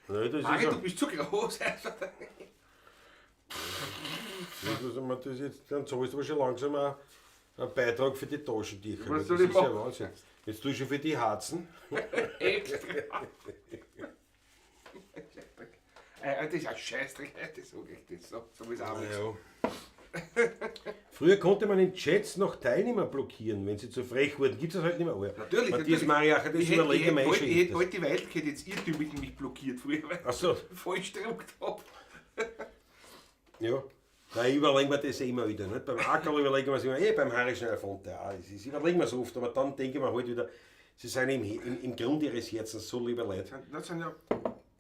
Nein, das Mari, ist du bist zu groß. dann zahlst du aber schon langsam einen Beitrag für die Taschentücher. Was Das soll ich ist ja machen? Wahnsinn. Jetzt tust du für die Harzen. Extra. Das ist ein Scheißdreck, das sage ich das. So ist auch nichts. Ja. Früher konnte man in Chats noch Teilnehmer blockieren, wenn sie zu frech wurden. Gibt es das halt nicht mehr alle. Natürlich, Matthias Mariacher, das überlege ich Ich hätte heute die Wildkeit jetzt irrtümlich mich blockiert früher, weil Achso, ich falsch gedruckt habe. ja. Nein, ich überlege mir das immer wieder. Nicht? Beim Ackerl überlegen wir es immer, beim Harry Schneider-Fonte auch. Das überlegen wir so oft, aber dann denke ich mir halt wieder, sie sind im Grund ihres Herzens so liebe Leute. Das sind ja.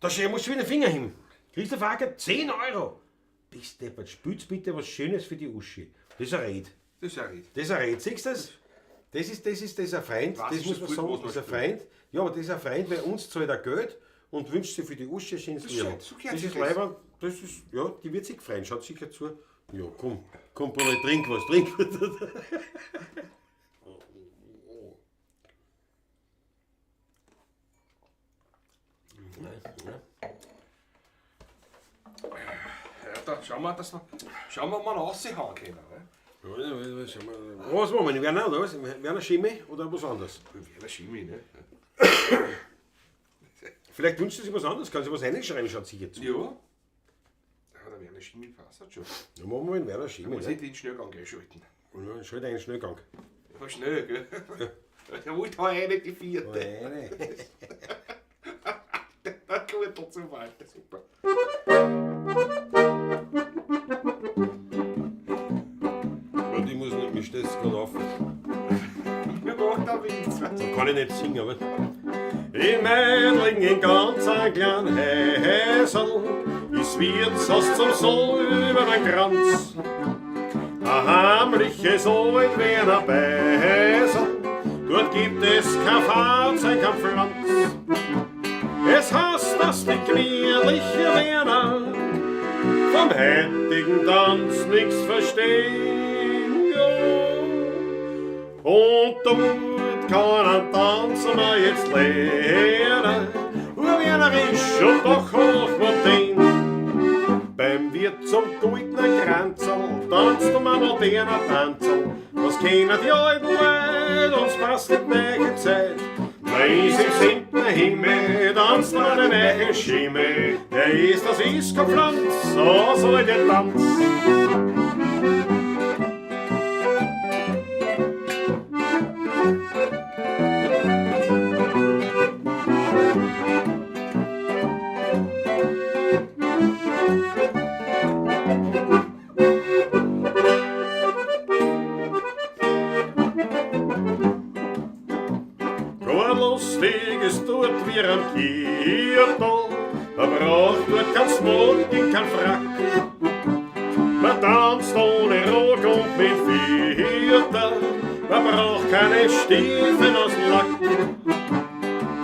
Da musst du wieder den Finger hin. Christoph Acker, 10 €. Bist deppert, spülst bitte was Schönes für die Uschi. Das ist ein Red. Das ist ja richtig. Das ist ein Red. Siehst du das? Das ist ein Feind. Was Das ist muss das man sagen, Gut, das ist was ein Feind. Ja, aber das ist ein Feind, weil uns zahlt er Geld und wünscht sich für die Uschi ein schönes Das ist Leben. schön, so gehört Das sich ist das. leider, das ist, ja, die wird sich freuen. Schaut sicher zu. Ja, komm, Pauli, trink was. Ja, da schauen wir mal raushauen können. Ne? Was machen wir? Werner oder was? Werner Schimmel oder was anderes? Werner Schimmel, ne? Vielleicht wünscht er sich was anderes, kann sich was reinschreiben, schaut sicher zu. Ja. Ja, der Werner Schimmel passt schon. Dann machen wir einen Werner Da Schimmel. muss Ne? ich den Schnellgang einschalten. Ja, schalt einen Schnellgang. Ja, schnell, gell? Der wollte heute nicht die vierte. Nein. Der Gürtel zum Walter, super. Und ich muss nicht, mich stellt es gerade auf. Mir macht der Witz. So kann ich nicht singen, aber. In Meidling in ganz ein kleinen Häsel ist Wirtshaus zum Soll über den Kranz. Ein heimliches Alt Wiener Bäsel, dort gibt es kein Fahrzeug, kein Pflanz. Es heißt, dass die gemütliche Wiener vom heutigen Tanz nichts verstehen. Ja. Und dort kann ein Tanzer mal jetzt lernen, Wiener ist und doch hochmodern. Beim Wirt zum goldenen Kranzel tanzt um ein moderner Tanzel. Was kennen die alten Leute, uns passt die neue Zeit. Wenn sie im 7. Himmel tanzt man den neuen Schimmel. Der ist das Iskopflanz, so soll der Tanz. Lustig ist dort wie am Kirtel, man braucht dort kein Smoking, kein Frack. Man tanzt ohne Rock und mit Viertel, man braucht keine Stiefel aus Lack.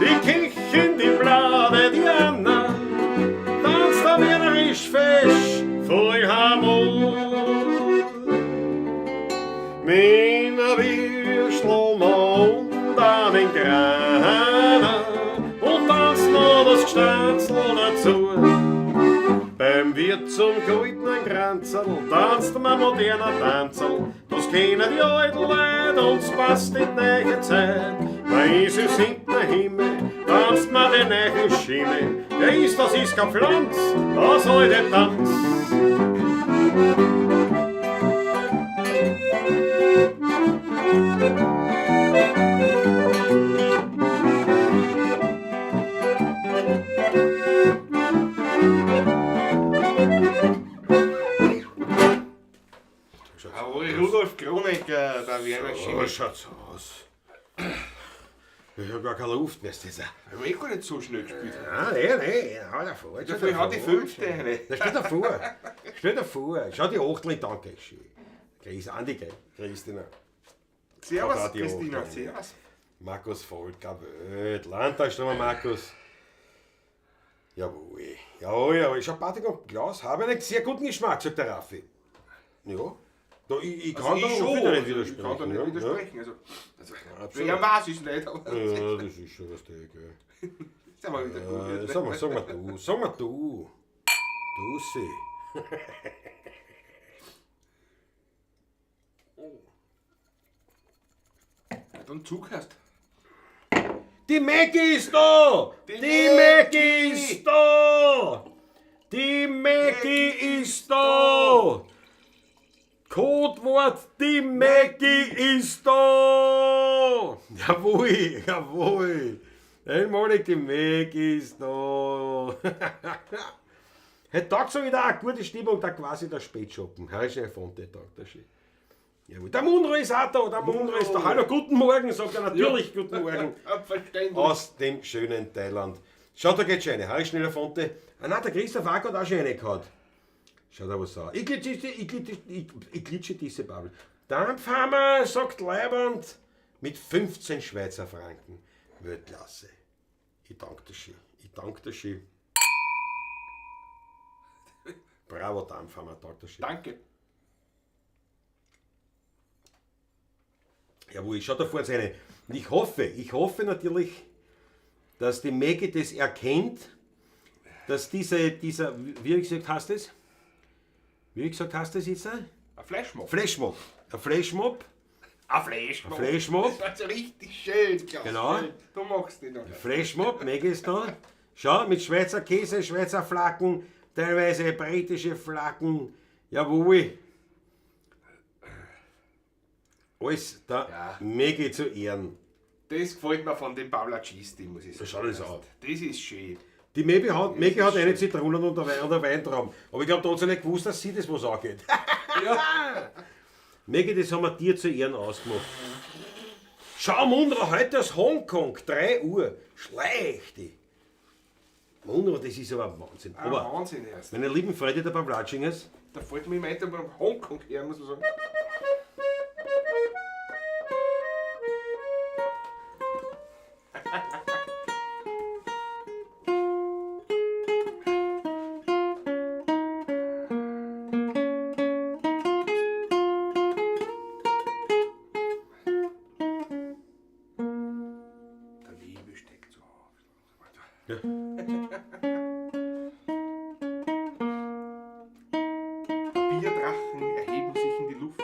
Die Kichen, die Blade, die Anna, tanzt da wienerisch fest, voll Hammer. Mina Würstel und an den Grana und tanzt noch das Gstanzl dazu. Beim Wirt zum goldenen Kranzel tanzt man moderner Tanzel. Das kennen die alten Leute, uns passt in die neue Zeit. Wenn ist im 7. Himmel, tanzt man den neuen Schimmel. Der ist, das ist kein Pflanz, was soll der Tanz? Ja, schaut's aus. Ich hab gar keine Luft mehr. Das Haben wir gar nicht so schnell gespielt. Nein, hau davor. Dafür hat die 5. eine. Da steht davor. Stell dir vor. Schau die Achtel, danke schön. Andi, Christina. Servus, Da die Christina. Achtel. Servus. Markus Volker Welt. Landtagsstürmer Markus. Jawohl. Jawohl. Schau, Patrick und Klaus haben einen sehr guten Geschmack, sagt der Raffi. Ja. Da, ich kann da schon wieder nicht Ich kann da widersprechen. nicht Ja. widersprechen. Absolut. Ja, weiß ich nicht, aber Ja, das ist schon was der, gell. ist aber wieder gut. Sag mal du. Du sie. Dann zuhörst. Die Maggie ist da! Die Maggie ist da! Die Maggie ist da! Codewort, die Maggie ist da! Jawohl! Einmalig, die Maggie ist da! Heute Tag so wieder eine gute Stimmung, da quasi der Spätschoppen. Herrliche Fonte, Tag, der Schön. Jawohl. Der Munro ist auch da, ist da. Hallo, guten Morgen, sagt er natürlich, guten Morgen. Verständlich. Aus dem schönen Thailand. Schau, da geht schon eine. Harry schneller Fonte. Ah nein, der Christoph Ack hat auch schon eine gehabt. Schau da was an. Ich glitsche diese Bubble. Dampfhammer, sagt Leiband, mit 15 Schweizer Franken. Weltklasse. Ich danke dir schön. Bravo, Dampfhammer, danke dir schön. Danke. Jawohl, ich schau da vor eine. Und ich hoffe natürlich, dass die Maggie das erkennt, dass dieser, wie gesagt hast es? Wie gesagt hast es jetzt? Ein Flashmob. Flashmob. Ein Flashmob. Ein Flashmob. Flashmob. Das war so richtig schön, Klaus. Genau. Du magst den noch. Flashmob, Maggie ist da. Schau, mit Schweizer Käse, Schweizer Flaggen, teilweise britische Flaggen. Jawohl. Alles der Maggie zu Ehren. Das gefällt mir von dem Paula Gisti, muss ich sagen. Schau das an. Das ist schön. Die Maggie hat eine Zitronen und einen Weintraum. Aber ich glaube, da hat sie nicht gewusst, dass sie das was angeht. Ja. Maggie, das haben wir dir zu Ehren ausgemacht. Schau, Mundra, heute aus Hongkong, 3 Uhr. Schlechte. Mundra, das ist aber Wahnsinn. Aber, Wahnsinn erst. meine lieben Freunde der Pavlatschingers, Da fällt mir meint, beim Hongkong her, muss man sagen. Der Liebe steckt so auf. Bierdrachen erheben sich in die Luft.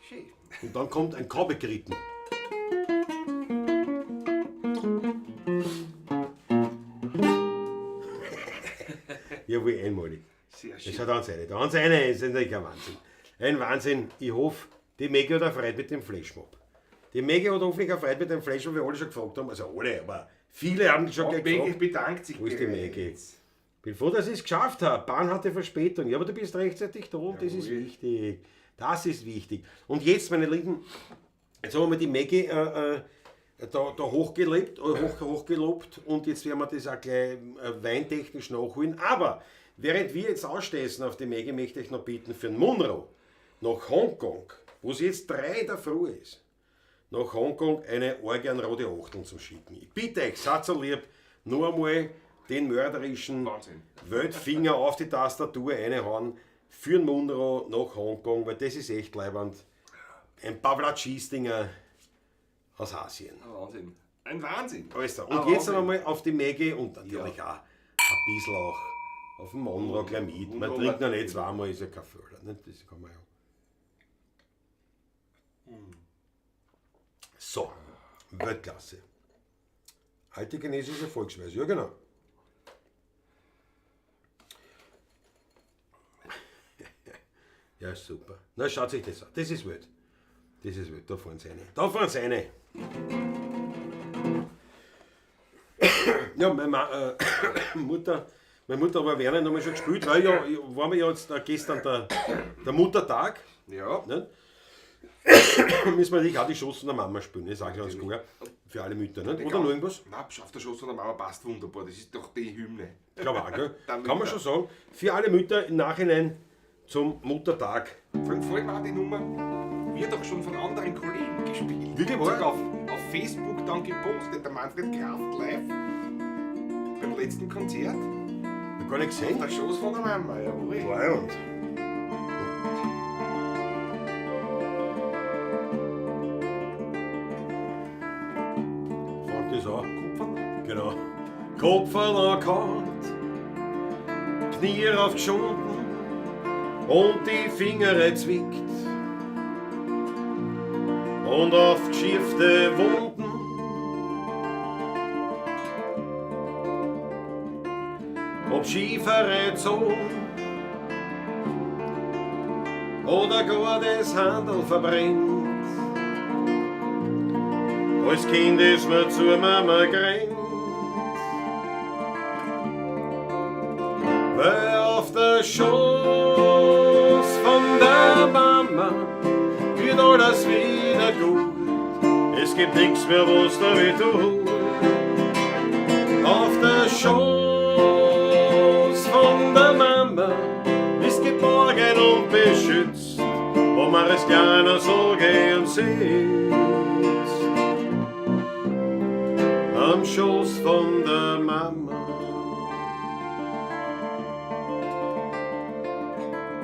Schön. und dann kommt ein Kabel geritten. Jawohl, einmalig. Sehr Das schön. hat uns eine. Da haben sie eine, ist natürlich ein Wahnsinn. Ein Wahnsinn. Ich hoffe, die Maggie hat erfreut mit dem Flashmob. Die Maggie hat hoffentlich erfreut mit dem Flashmob, wie alle schon gefragt haben. Also alle, aber viele haben schon Und gleich Maggie gefragt. bedankt sich. Wo ist die bereits. Maggie? Bin froh, dass ich es geschafft habe. Bahn hatte Verspätung. Ja, aber du bist rechtzeitig da und das ist Jawohl. wichtig. Das ist wichtig. Und jetzt, meine Lieben, jetzt haben wir die Maggie da hochgelobt und jetzt werden wir das auch gleich weintechnisch nachholen. Aber während wir jetzt aussteßen auf die Maggie, möchte ich noch bitten für den Munro nach Hongkong, wo es jetzt 3 der Früh ist, nach Hongkong eine organrote Achtel zu schicken. Ich bitte euch, seid so lieb, nur einmal den mörderischen Wahnsinn. Weltfinger auf die Tastatur reinhauen für den Munro nach Hongkong, weil das ist echt leibend. Ein Pavlatschis-Dinger aus Asien. Ein Wahnsinn. Ein Wahnsinn. Alles klar. Ein Und jetzt Wahnsinn. einmal auf die Maggie und natürlich auch ein bisschen auch auf den Monro gleich mit. Man trinkt noch nicht zweimal, ist ja kein Fehler. Nicht? Das kann man ja. So, Weltklasse. Alte chinesische Volksweise, ja genau. Ja, super. Na, schaut sich das an. Das ist wild. Das ist wild. Da fahren sie eine. Da fahren sie eine. Ja, meine Mutter aber Werner noch mal schon gespielt, weil ja, war mir ja jetzt gestern der Muttertag. Ja. Nicht? müssen wir natürlich auch die Schoß von der Mama spielen, ich sage ganz klar. Für alle Mütter, nicht? Oder noch irgendwas? Nein, auf der Schoß von der Mama passt wunderbar. Das ist doch die Hymne. Ich glaube auch, gell? Dann Kann man Mütter. schon sagen. Für alle Mütter im Nachhinein zum Muttertag. Vor allem gefällt mir auch die Nummer, wird doch schon von anderen Kollegen gespielt. Wirklich wahr? Sogar auf Facebook dann gepostet, der Manfred Kraft live beim letzten Konzert. Hab gar nicht gesehen. Der Schoß von der Mama, jawohl. Wow. Fängt das an. Genau. Kopf an Kant, Knie aufgeschunden und die Finger zwickt. Und auf geschiefte Wunden ob schiefere Zonen oder gar das Handel verbrennt. Als Kind ist man zur Mama gerannt, weil auf der Schoß von der Mama wird alles wieder gut. Es gibt nichts mehr, was da weh tut. Auf der Schoß von der Mama ist geborgen und beschützt, wo man es gerne so gehen sitzt. Am Schoß von der Mama.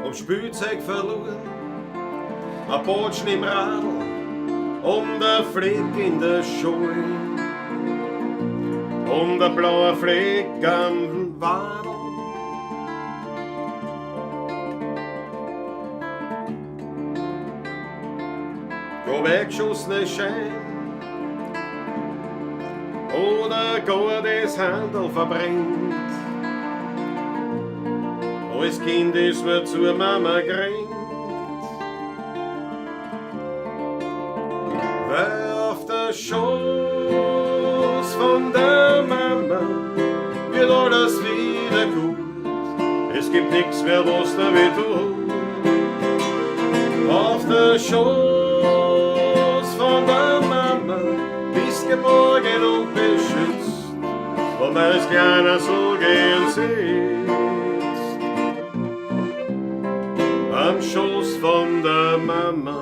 Ob Spielzeug verloren, ein Botschen im Radl und ein Fleck in der Schule und ein blauer Fleck am Wadl. Go weggeschossene Schein oder gar das Handel verbrennt. Als Kind ist man zur Mama gerannt, weil auf der Schoß von der Mama wird alles wieder gut. Es gibt nichts mehr, was da weh tut. Auf der Schoß von der Mama bist geborgen und beschützt, wo man es gerne so gern sitzt. Am Schoß von der Mama.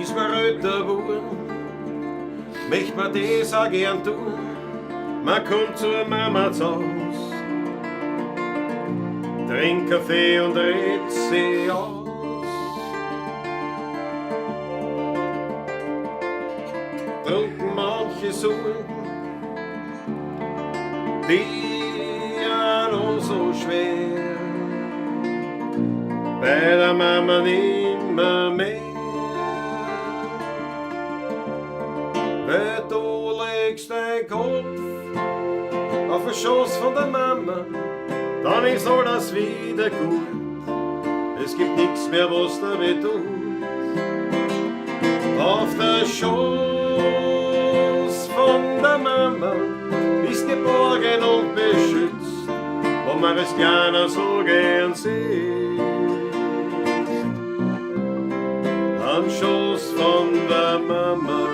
Ist mir älter geworden, möcht man das auch gern tun. Man kommt zur Mama zu Haus, trinkt Kaffee und redet sie aus. Trunken manche Sorgen, die ja noch so schwer, bei der Mama nimmer mehr. Weil du legst dein Kopf auf den Schoß von der Mama, dann ist alles wieder gut. Es gibt nichts mehr, was da weh tut. Auf der Schoß von der Mama bist geborgen und beschützt, wo man es gerne so gern sieht. Am Schoß von der Mama.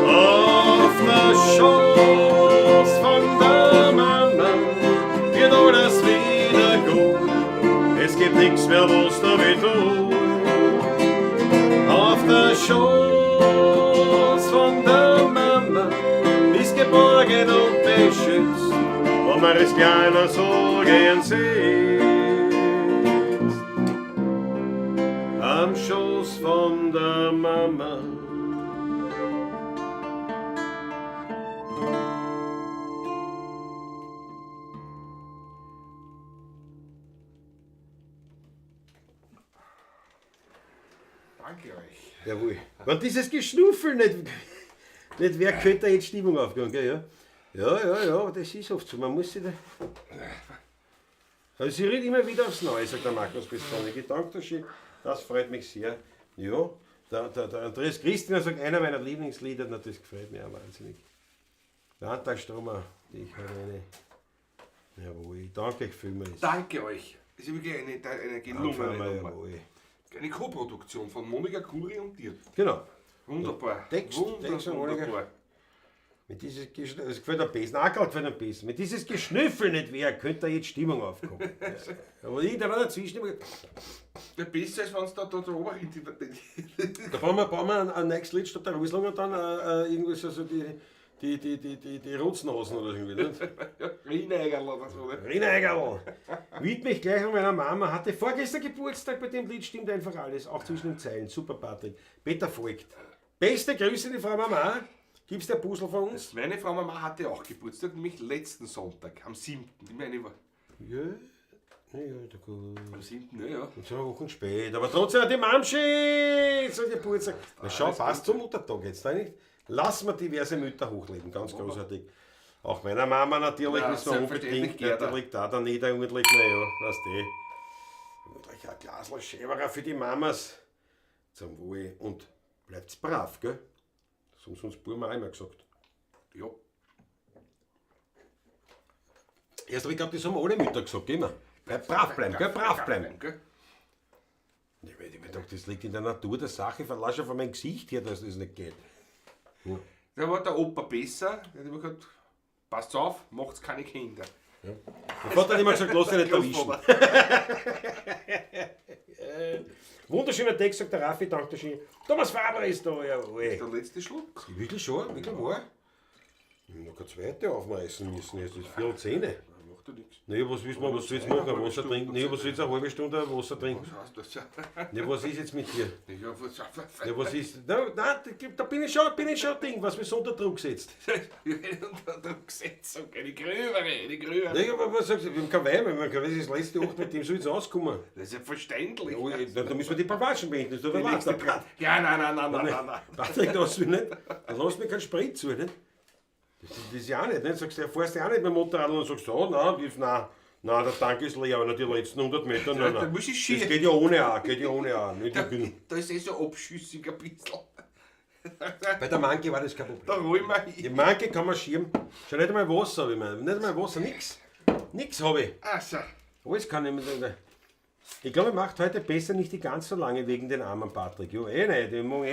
Auf der Schoß von der Mama wird alles wieder gut. Es gibt nichts mehr, was da weh tut. Auf der Schoß von der Mama bist geborgen und beschützt, wo man es gerne so gern sieht. Am Schoß von der Mama. Danke euch. Jawohl. Wenn dieses Geschnuffel nicht wäre, könnte da jetzt Stimmung aufgehen, gell? Ja? Ja, das ist oft so. Man muss sich da. Also sie redet immer wieder aufs Neue, sagt der Markus Bestoni. Ich danke dir schön, das freut mich sehr. Ja, der Andreas Christian sagt, einer meiner Lieblingslieder, na, das gefällt mir auch wahnsinnig. Der Anteil Stromer, ich habe eine. Jawohl, ich danke euch vielmals. Danke euch. Das ist wirklich eine gelungene Nummer. Jawohl. Eine Co-Produktion von Monika Kuri und dir. Genau. Wunderbar. Text und Wunderbar. Mit dieses Geschnüffel, das gefällt am besten, Ackerl gefällt am besten. Mit dieses Geschnüffel nicht wäre, könnte da jetzt Stimmung aufkommen. Aber ich, da war dazwischen immer. Ja, besser als wenn es da oben Da brauchen wir ein nächstes Lied statt der Rüsselung und dann irgendwas, also die Rotznasen oder irgendwie. Nicht? Rienegerl oder so. Ne? Rienegerl! Widme ich gleich an meiner Mama, hatte vorgestern Geburtstag, bei dem Lied stimmt einfach alles, auch zwischen den Zeilen. Super, Patrick. Peter folgt. Beste Grüße, die Frau Mama. Gibt's der Puzzle von uns? Meine Frau Mama hatte auch Geburtstag, nämlich letzten Sonntag, am 7. Ich meine, war Ja, da gut. am 7. Ja. Und 2 Wochen später, aber trotzdem hat die Mamschi so Geburtstag. Na schau, passt zum Muttertag jetzt, nicht? Lass mir diverse Mütter hochleben, ganz großartig. Auch meiner Mama natürlich, Ja, müssen wir selbstverständlich, unbedingt, Gerda. natürlich da der Niederordentlich, naja, weißt du. Ordentlich ein Glasl Schäberer für die Mamas. Zum Wohl. Und bleibt's brav, gell? Das haben sie uns Burma auch immer gesagt. Ja. Erst aber ich glaube, das haben alle Mütter gesagt, immer. Bleib brav bleiben, gell? Brav bleiben. Gell? Ich mir gedacht, das liegt in der Natur der Sache, verlass schon von meinem Gesicht her, dass das nicht geht. Ja. Da war der Opa besser, der hat immer gesagt, passt auf, macht's keine Kinder. Mein Vater hat immer gesagt, lass dich nicht erwischen. Wunderschöner Text, sagt der Raffi, danke dir schön. Thomas Faber ist da, jawohl. Der letzte Schluck. Wirklich schon, wirklich wahr. Ich habe noch keine zweite aufreißen müssen, jetzt ist 4:10. Macht ja nichts. Nee, was willst du, was willst du machen? Wasser trinken? Nee, was willst du, eine halbe Stunde Wasser trinken? Was heißt das? Nee, was ist jetzt mit dir? Ja, Ja, was ist. Nein, da bin ich schon Ding, was mich so unter Druck setzt. unter Druck setzen, eine Gröbere. Nee, aber was sagst du? Wir haben kein Wein, wir haben kein Wein, das ist das letzte Nacht, mit dem soll jetzt auskommen. Das ist ja verständlich. Da müssen wir die Palwatschen beenden, das ist der nächste Platz. Ja, nein. Patrick, da hast du nicht. Da lass mir keinen Sprit zu, nicht? Das ist ja auch nicht, nicht? Sagst du, ja, fährst du auch nicht mit dem Motorrad und sagst, oh, nein, der Tank ist leer, aber die letzten 100 Meter, nein. Da muss ich schier. Das geht ja ohne auch, Nicht? Da ist eh so abschüssig ein bisschen. Bei der Manke war das kein Problem. Da rollen wir Die hin. Manke kann man schieben. Schon nicht einmal Wasser habe ich mir. Nicht einmal Wasser, nix. Nix habe ich. Also, Alles kann ich mit. Ich glaube, er macht heute besser nicht die ganz so lange wegen den armen Patrick. Ja, nicht. Ich mag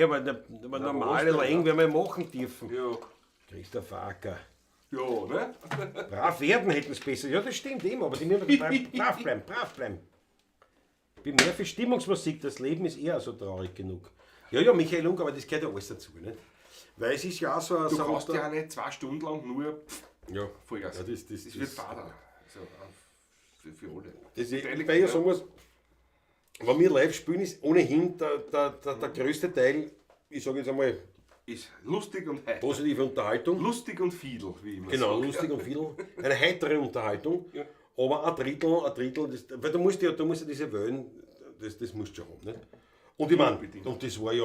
aber normale Längen werden wir machen dürfen. ja. Christoph Acker. Ja, ne? Brav werden hätten es besser. Ja, das stimmt eben, aber die müssen brav bleiben. Ich bin mehr für Stimmungsmusik, das Leben ist eher so traurig genug. Ja, Michael Unger, aber das gehört ja alles dazu, nicht? Weil es ist ja auch so ein Du kannst ja auch nicht 2 Stunden lang nur Ja, Vollgas. ja, das wird fader. Also, für alle. Das ist, Ehrlich, weil ich ja. sagen muss, wenn wir live spielen, ist ohnehin der größte Teil, ich sage jetzt einmal, Ist lustig und heiter. positive Unterhaltung. Lustig und fiedel, wie immer Genau, sagt. lustig und viel. Eine heitere Unterhaltung. Ja. Aber ein Drittel, weil du musst ja diese Wellen, das musst du schon haben. Nicht? Und ich meine, Unbedingt. und das war ja,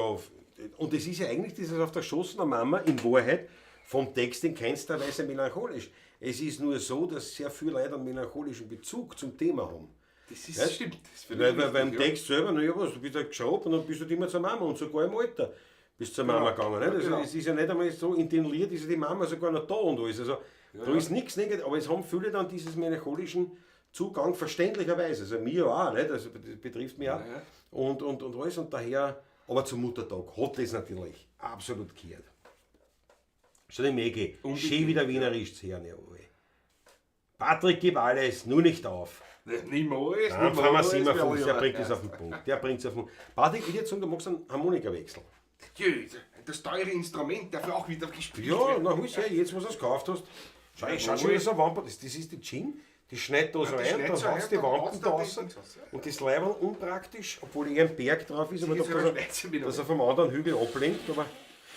und das ist ja eigentlich dieses auf der Schoß der Mama in Wahrheit vom Text in keinster Weise melancholisch. Es ist nur so, dass sehr viele Leute einen melancholischen Bezug zum Thema haben. Das ist Weißt? stimmt. Das ist Weil beim richtig, ja. Text selber, naja, was, du bist ja geschaut und dann bist du immer zur Mama und sogar im Alter bist zur Mama Genau. gegangen. Nicht? Also, Genau. es ist ja nicht einmal so intoniert, ist ja die Mama sogar noch da und alles. Also, da ist nichts negativ, aber es haben viele dann dieses melancholischen Zugang verständlicherweise. Also mir auch, nicht? Also, das betrifft mich auch. Ja. Und alles und daher, aber zum Muttertag hat das natürlich absolut gehört. Schon die Mege, Unbedingt, schön wieder Wienerisch zu hören, jawohl. Patrick, gib alles, nur nicht auf. Niemals. Dann fahren wir 57, der ja. bringt es auf den Punkt. Patrick, ich würde sagen, du magst einen Harmonikawechsel. Das teure Instrument, dafür auch wieder gespielt Ja, wird. na hol's her, jetzt, was du es gekauft hast. Schau, ich schau schon, wie so ein Wampen. Das ist die Gin, die schneidet da so die ein, schneidet dann so haust ein, die dann Wampen haust da du raus. das Ding raus, ja. Und das Leiberl unpraktisch, obwohl eher ein Berg drauf ist, aber ist da ja dass eine Schneize er, wieder. dass er vom anderen Hügel ablenkt. Aber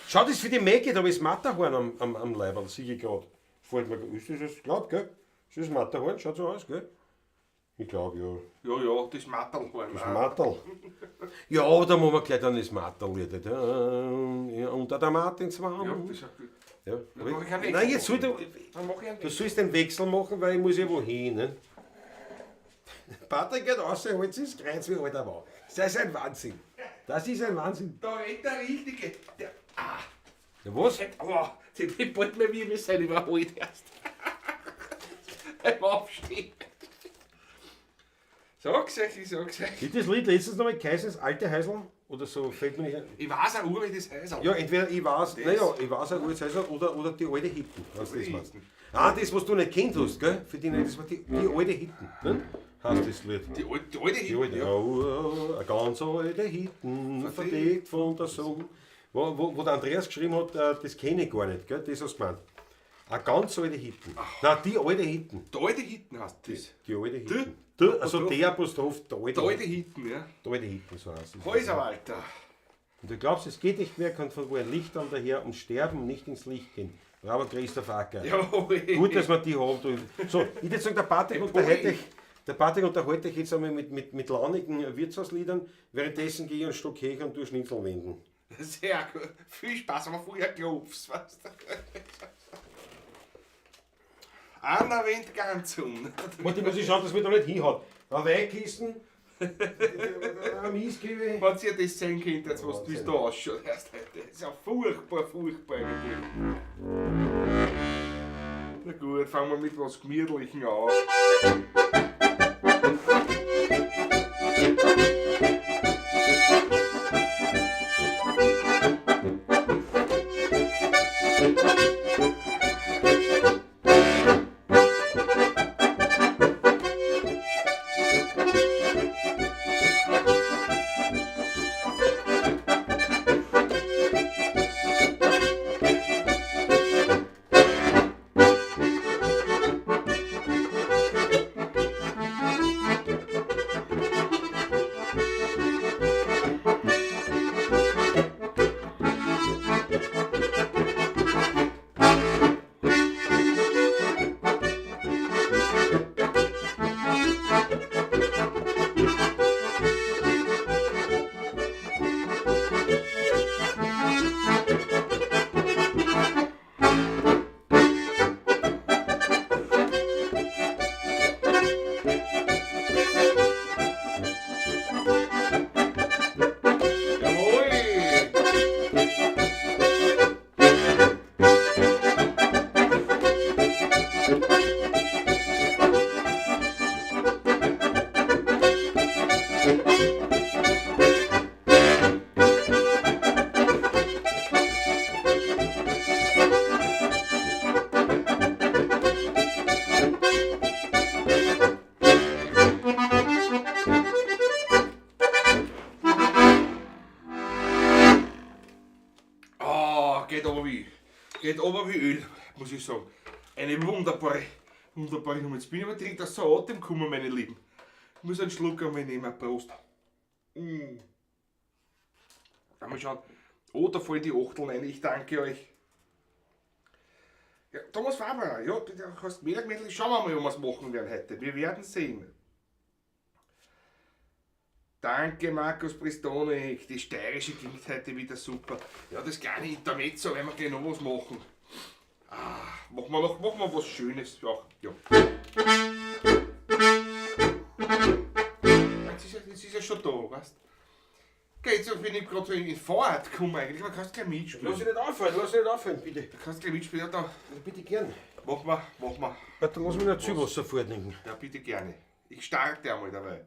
schau, das für die Mäge, da ist Matterhorn am Leiberl, sehe ich gerade. Fällt mir, ist das, glaub, gell? Ist das Matterhorn? Schaut so aus, gell? Ich glaube, ja. Ja, das Matterl war Das Matterl. Ja, da muss man gleich dann das Matterl wieder. Ja, unter der Martinswand. Ja, das hat Ja. Dann mach ich einen Wechsel. Nein, jetzt soll Dann mach ich einen du Wechsel. sollst den Wechsel machen, weil ich muss ja wohin. Ne? Patrick geht raus, holt sich das Kreuz wie alter Mann. Das ist ein Wahnsinn. Das ist ein Wahnsinn. Da rennt der Richtige. Der, Ja, was? oh, die bald mehr wie wir sein überholt erst. Beim Aufstehen. Sag's euch. Ist das Lied letztens noch mal geheißen, das alte Heisel? Oder so, fällt mir nicht ein. Ich weiß auch, wie das heißt. Ja, entweder ich weiß, ich weiß ein altes Heisel oder die alte Hitten. Was das meinst. Das, was du nicht kennt hast, gell? Für die, das war die alte Hitten. Ne? Heißt das Lied. Die alte Die alte, Hitten, ja. Eine ganz alte Hitten, verdeckt von der Sonne. Wo der Andreas geschrieben hat, das kenne ich gar nicht, gell? Das hast du gemeint. Eine ganz alte Hitten. Nein, die alte Hitten. Die alte Hitten heißt das. Die alte Die? Hitten. Also der Apostroph, der Die alte Hitten, ja. Die alte Hitten, so heißt es. Häuserwalter. Und du glaubst, es geht nicht mehr, kann von wo ein Lichtern daher und sterben und nicht ins Licht gehen. Bravo, Christoph Acker. Ja, Gut, dass wir die haben. So, ich würde sagen, der Patrick unterhalte ich jetzt einmal mit launigen Wirtshausliedern. Währenddessen gehe ich einen Stock her und tue Schnitzel wenden. Sehr gut. Viel Spaß, aber vorher klopfst, weißt du. Einer wendet ganz um. Warte, muss ich schauen, dass mir da nicht hinhaut. Ein Weinkisten, ein Miesgewe. Wenn ihr das sehen könnt, jetzt, was du da ausschaut, das ist ja furchtbar. Na gut, fangen wir mit was Gemütlichem an. Geht aber wie Öl, muss ich sagen. Eine wunderbare Nummer. Jetzt bin ich aber direkt aus der Atem gekommen, meine Lieben. Ich muss einen Schluck einmal nehmen. Prost. Einmal schauen. Oh, da fallen die Achteln rein. Ich danke euch. Ja, Thomas Faber, ja, du hast Mädel. Schauen wir mal, was wir machen werden heute. Wir werden sehen. Danke, Markus Pristonik. Die steirische klingt heute wieder super. Ja, das kleine Intermezzo, wenn wir gleich noch was machen. Machen wir was Schönes. Ja. Jetzt ist ja schon da, weißt du? Jetzt bin ich gerade so in Vorrat gekommen eigentlich. Man kannst gleich mitspielen. Lass dich nicht auffallen, bitte. Du kannst gleich mitspielen. Ja, da. Bitte gern. Mach mal. Warte, lass mich noch Zielwasser vortrinken. Ja, bitte gerne. Ich starte einmal dabei.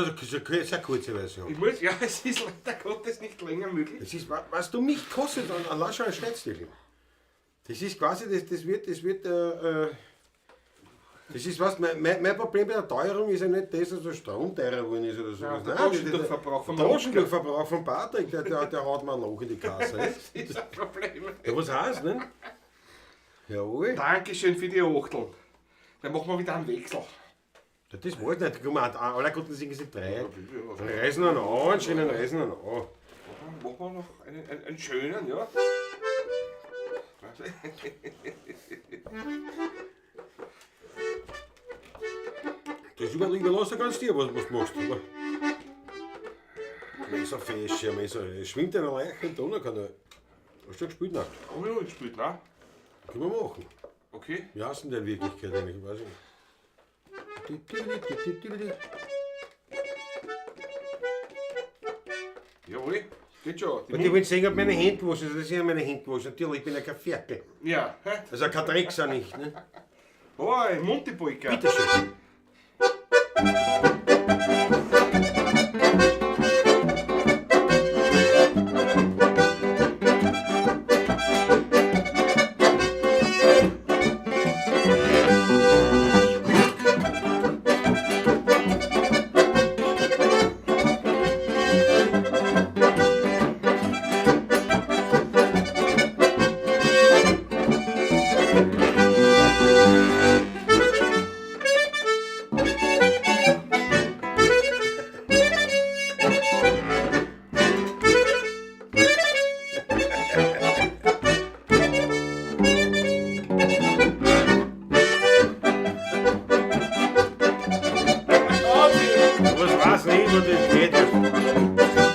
eine sehr kurze Version. Ich muss, ja, es ist leider Gottes nicht länger möglich. Das ist, was du mich kostet an Laschau Schnetzstickel. Das ist quasi, das ist was, mein Problem bei der Teuerung ist ja nicht das, dass der Strom teurer geworden ist oder sowas. Der Taschentuchverbrauch vom Taschentuchverbrauch von Patrick, der haut mir noch in die Kasse. Das ist ein Problem. Ja, was heißt, ne? Jawohl. Dankeschön für die Achteln. Dann machen wir wieder einen Wechsel. Ja, das war nicht. Guck mal, aller Gott, das sind drei. Dann reisen wir noch an, schönen reisen wir noch an. Machen wir noch einen schönen, ja. Das überlassen kannst du dir, was du machst. Aber Messerfäsche, Messer. Es schwimmt einer Leiche da, kann er. Hast du gespielt? Nein. Hab ich noch nicht gespielt, nein? Können wir machen. Okay. Wie heißt denn der in Wirklichkeit eigentlich? Ich weiß nicht. Jawohl, geht schon. Und ich will sehen, ob meine Hände waschen. Das sind ja meine Hände waschen. Natürlich, ich bin ja kein Ferkel. Ja, hä? Also kein Dreckser nicht. Ne? Oh, Montepolka. Bitte schön. Was weiß nicht, wo das geht.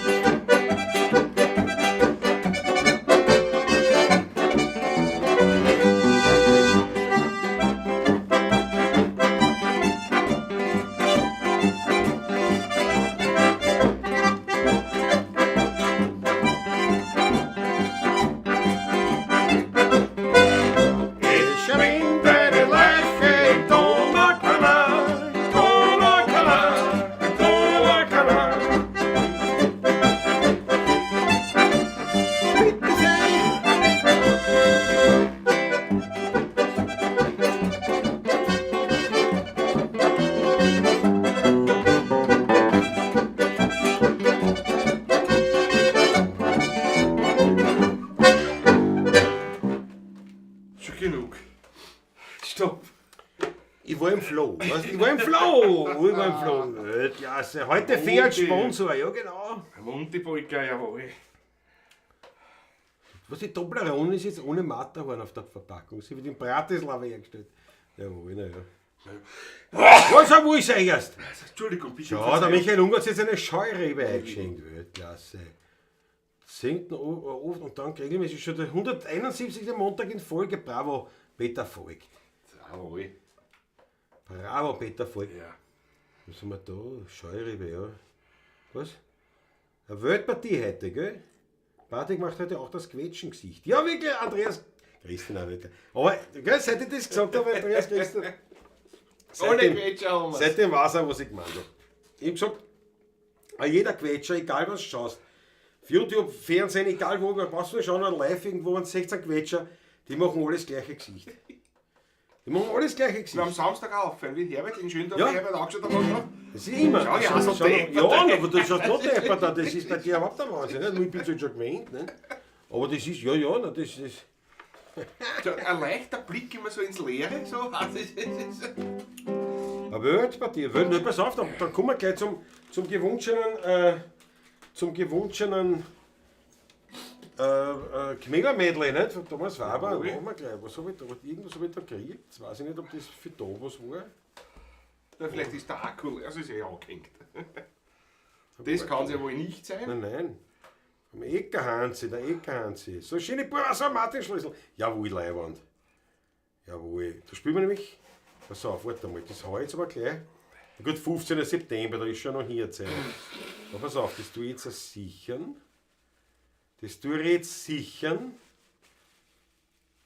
Ich bin deine Leiche im Donaukanal, Donaukanal, Donaukanal. Bitte sehr. Schon genug. Stopp. Ich war im Flow. Was? Ich war im Flow. Ich war im Flow. Weltklasse. Heute fährt Sponsor, ja genau. Montepolka, jawohl. Was die Toblerone ist jetzt ohne Matterhorn auf der Verpackung. Sie wird in Bratislava hergestellt. Jawohl, naja. Was wo ist er erst? Entschuldigung, bitte. Ja, der Michael Unger hat jetzt eine Scheurebe eingeschenkt. Weltklasse. 10. oft und dann regelmäßig schon der 171. Montag in Folge. Bravo, Peter Volk. Jawohl. Bravo, Peter Volk. Ja. Was haben wir da? Scheurebe, ja. Was? Eine Weltpartie heute, gell? Patrick macht heute auch das Quetschengesicht. Ja, wirklich, Andreas. Christian auch wirklich. Aber, gell, seit ich das gesagt habe, Andreas Christian. Ohne Quetscher haben wir's. Seitdem weiß er, was ich gemeint habe. Ich habe gesagt, jeder Quetscher, egal was du schaust, auf YouTube, Fernsehen, egal wo, was du schauen, live irgendwo, an 16 Quetscher, die machen alles gleiche Gesicht. Die machen alles gleiche Gesicht. Wir haben Samstag aufgefallen, wie Herbert in Schöndorf, Ja. Herbert angeschaut hat. Das ist immer. Schau, ja, so Schau, deppert. ja, aber du schaust noch deppert an, das ist bei dir überhaupt der Wahnsinn. Nicht? Ich bin es halt schon gewöhnt. Nicht? Aber das ist, ja, na, das ist. So ein leichter Blick immer so ins Leere. So. Also, es ist- Eine Weltpartie. Pass auf, dann kommen wir gleich zum gewünschenen Kmelermädel, nicht? Von Thomas Faber. Jawohl. Machen wir gleich. Was hab ich da? Irgendwas habe ich da gekriegt. Jetzt weiß ich nicht, ob das für da was war. Ja, vielleicht ist der Akku, also ist eh angehängt. Das kann es ja wohl nicht sein. Nein. Am Eckerhansi, der Eckerhansi. So schöne Buben, so ein Martinschlüssel. Jawohl, Leiwand. Jawohl. Da spielen wir nämlich. Pass auf, warte mal, das habe ich jetzt aber gleich. Na gut, 15. September, da ist schon noch hier Zeit. Aber pass auf, das tue ich jetzt sichern. Das tue ich jetzt sichern.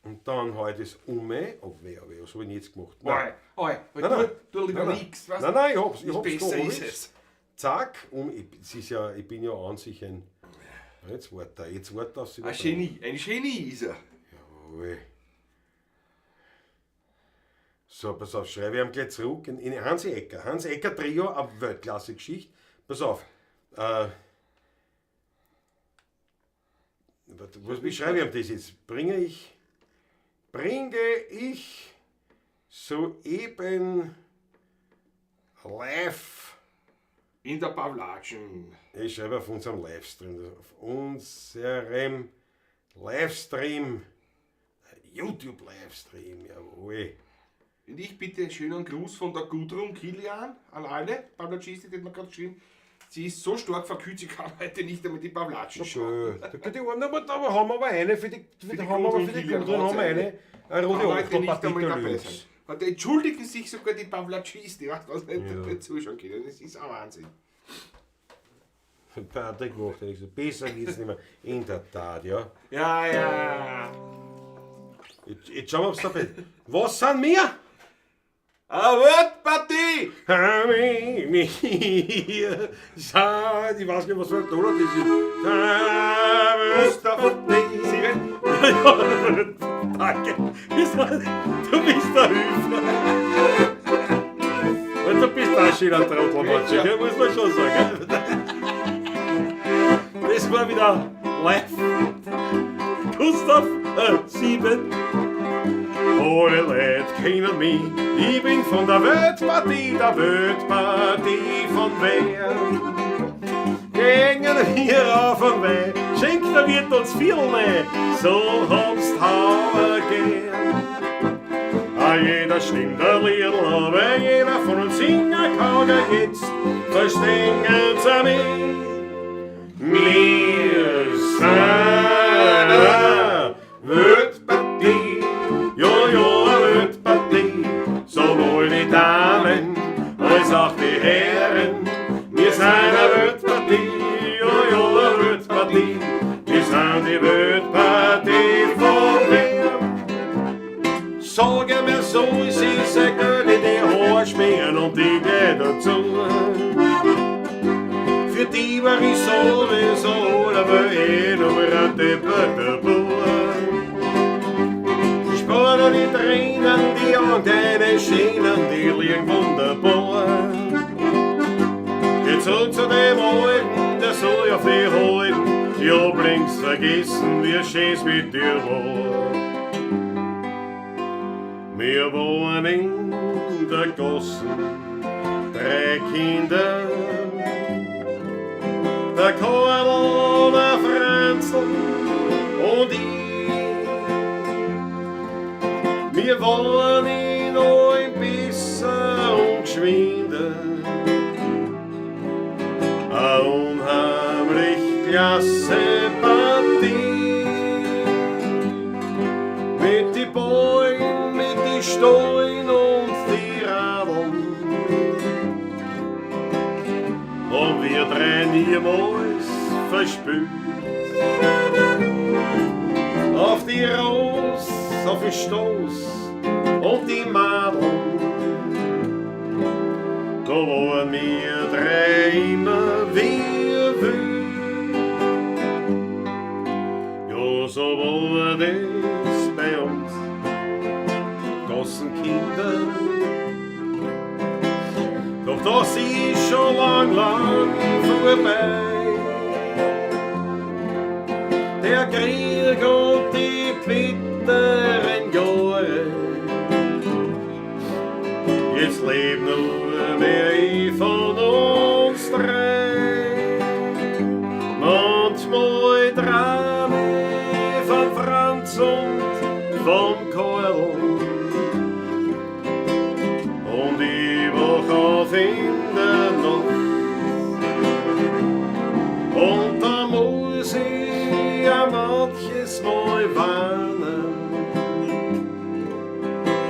Und dann haue ich das um. Oh weh, was habe ich denn jetzt gemacht? Oi, Nein, tu lieber nein. nichts. Was? Nein, ich hab's. Besser da, ist hab ich's. es. zack, ich bin ja an sich ein. Jetzt wart aufs Ein Genie ist er. Jawohl. So, pass auf, schreibe ich ihm gleich zurück in Hansi Ecker. Hansi Ecker Trio, eine Weltklasse-Geschichte. Pass auf. Wie schreibe ich ihm das jetzt? Bringe ich soeben live. In der Pawlatschen. Ich schreibe auf unserem Livestream, YouTube-Livestream, jawohl. Und ich bitte einen schönen Gruß von der Gudrun Kilian an alle Pawlatschisti, die hat mir gerade geschrieben. Sie ist so stark verkühlt, sie kann heute nicht einmal die Pawlatschen schauen. Da haben wir aber eine für die Gudrun haben wir eine rote Ochtelpartie. Und da entschuldigen sich sogar die Pawlatschisti, was nicht zuschauen können. Das ist ein Wahnsinn. Patrick macht ja nicht so. Besser geht's nicht mehr. In der Tat, ja. Ja. Jetzt schauen wir, ob's dabei. Was sind wir? Eine Wortpartie! Ich weiß nicht, was für ein Dollar das ist. Danke. Du bist der Hüfer. Und du bist auch schön ein Trottelmatsche, gell? Muss man schon sagen. Das war wieder live. Gustav 7. Alle Leute kennen mich, ich bin von der Weltpartie von wer. Gängen wir auf und weh, schenkt der Wirt uns viel mehr, so hab's Hauer gern. Jeder stimmt ein Liedl, aber jeder von uns singen kann jetzt, verstehen sie mich. Wir sind eine Weltpartie. Jojo, eine Weltpartie, sowohl die Damen als auch die Herren. Wir sind eine Weltpartie, jojo, eine Weltpartie. Wir sind die Weltpartie von wer? Sage mir so, es ist eine gute Idee, Haar schmieren und die geht dazu. Für die war ich sowieso, aber nur ein Deppert. Sparen die Tränen, die Antenne schienen, die liegen wunderbar. Geh zurück zu dem Alten, der soll auf die halten, die hab längst vergessen, wie schön's mit dir war. Wir wohnen in der Gassen, 3 Kinder, der Karl, der Franzl und ich. Wir wollen ihn ein besser und geschwinder, eine unheimlich klasse Partie. Mit die Bäumen, mit die Stollen und die Radeln, und wir drei niemals verspürt. Auf die Rose, auf den Stoß und die Madeln, da waren wir 3 immer wie wild. Ja, so war das bei uns Gassenkinder. Doch das ist schon lang vorbei. Der Krieg und die bitteren Jahre, jetzt lebt nur mehr ich von uns 3. Manchmal Drame von Franz und von Karl, und ich wach auf in der Nacht, und da muss ich ja manches Mal warnen,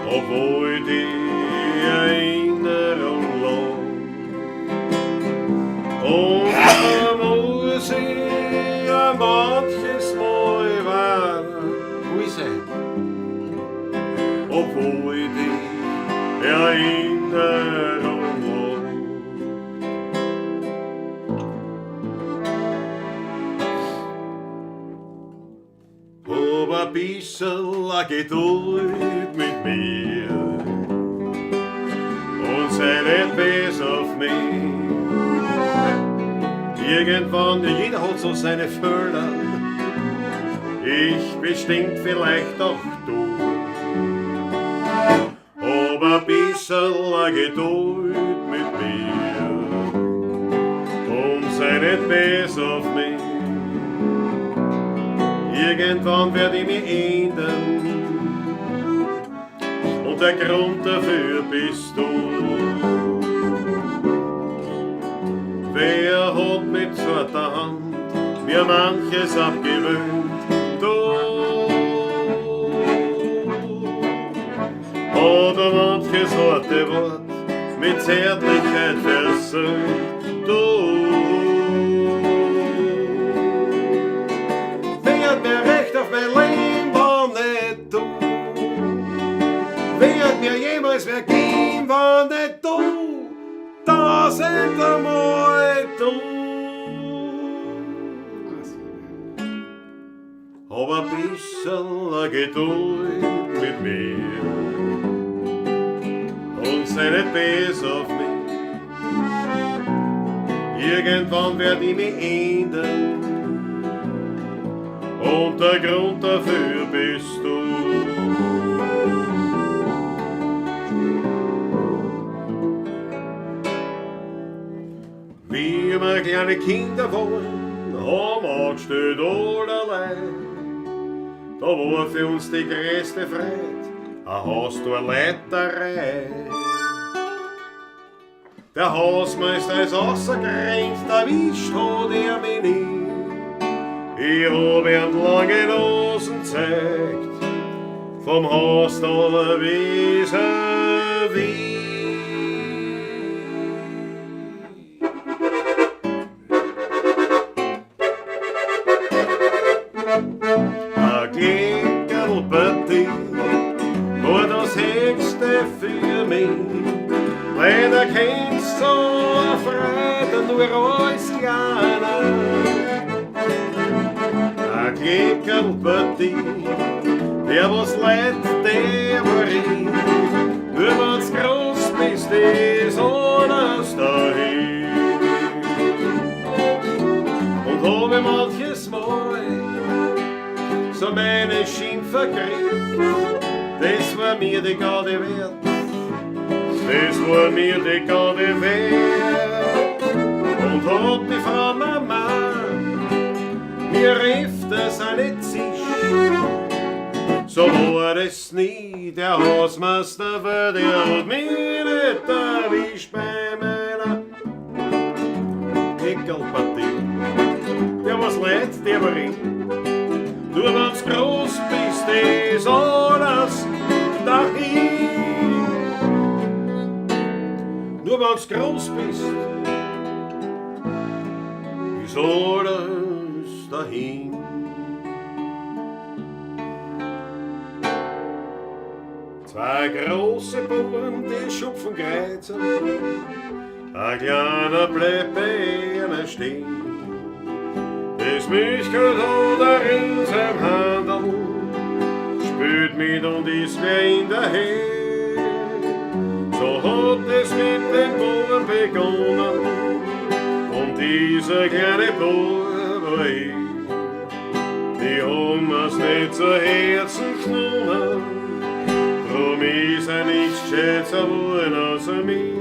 obwohl die Erinnerung lang. Und da muss ich ja manches Mal warnen, wo ist er? Obwohl die Erinnerung lang. bisschen Geduld mit mir und sei nicht böse auf mich. Irgendwann, jeder hat so seine Fehler, ich bestimmt vielleicht auch du. Aber ein bisschen Geduld mit mir und sei nicht böse auf mich. Irgendwann werde ich mich ändern und der Grund dafür bist du. Wer hat mit zweiter Hand mir manches abgewöhnt? Du. Oder manches harte Wort mit Zärtlichkeit versöhnt? Du. Wer hat mir recht auf mein Leben, war nicht du? Wer hat mir jemals wer gegeben, war nicht du? Das sind einmal du. Aber ein bisschen Geduld mit mir und sei nicht böse auf mich. Irgendwann werd ich mich ändern und der Grund dafür bist du. Wie wir kleine Kinder waren, haben angestellt allerlei. Da war für uns die größte Freude eine Haustoiletterei. Der Hausmeister ist außer Grenz, erwischt hat er mich nie. Ich hab ihm lange Nosen gezeigt, vom Haus da vis-à-vis. War das Höchste für mich. Leider kennst du eine Freude nur als Kleiner. Ein Kleckerl-Partie, der was leid, der war ich. Nur wenn's groß bist, ist alles dahin. Und hab ich manches Mal so meine Schimpfe kriegt, das war mir die Garde wert, das war mir die Garde wert. Und hat die Frau Mama, mir rief das auch nicht sich, so war es nie, der Hausmeister war, der hat mich nicht erwischt bei meiner Eckelpartie. Der was leid, der war ich. Nur wenn's groß bist, ist alles dahin. Nur wenn's groß bist, ist alles dahin. Zwei große Bauern, die schupfen Kreuzer, ein kleiner bleibt bei einer stehen. Das Milchgeld hat in seinem Handel, spült mit und ist mir hinterher. So hat es mit den Bauern begonnen und dieser kleine Bauer war ich. Die haben es nicht zu Herzen genommen, drum ist nichts schätzer worden außer mir.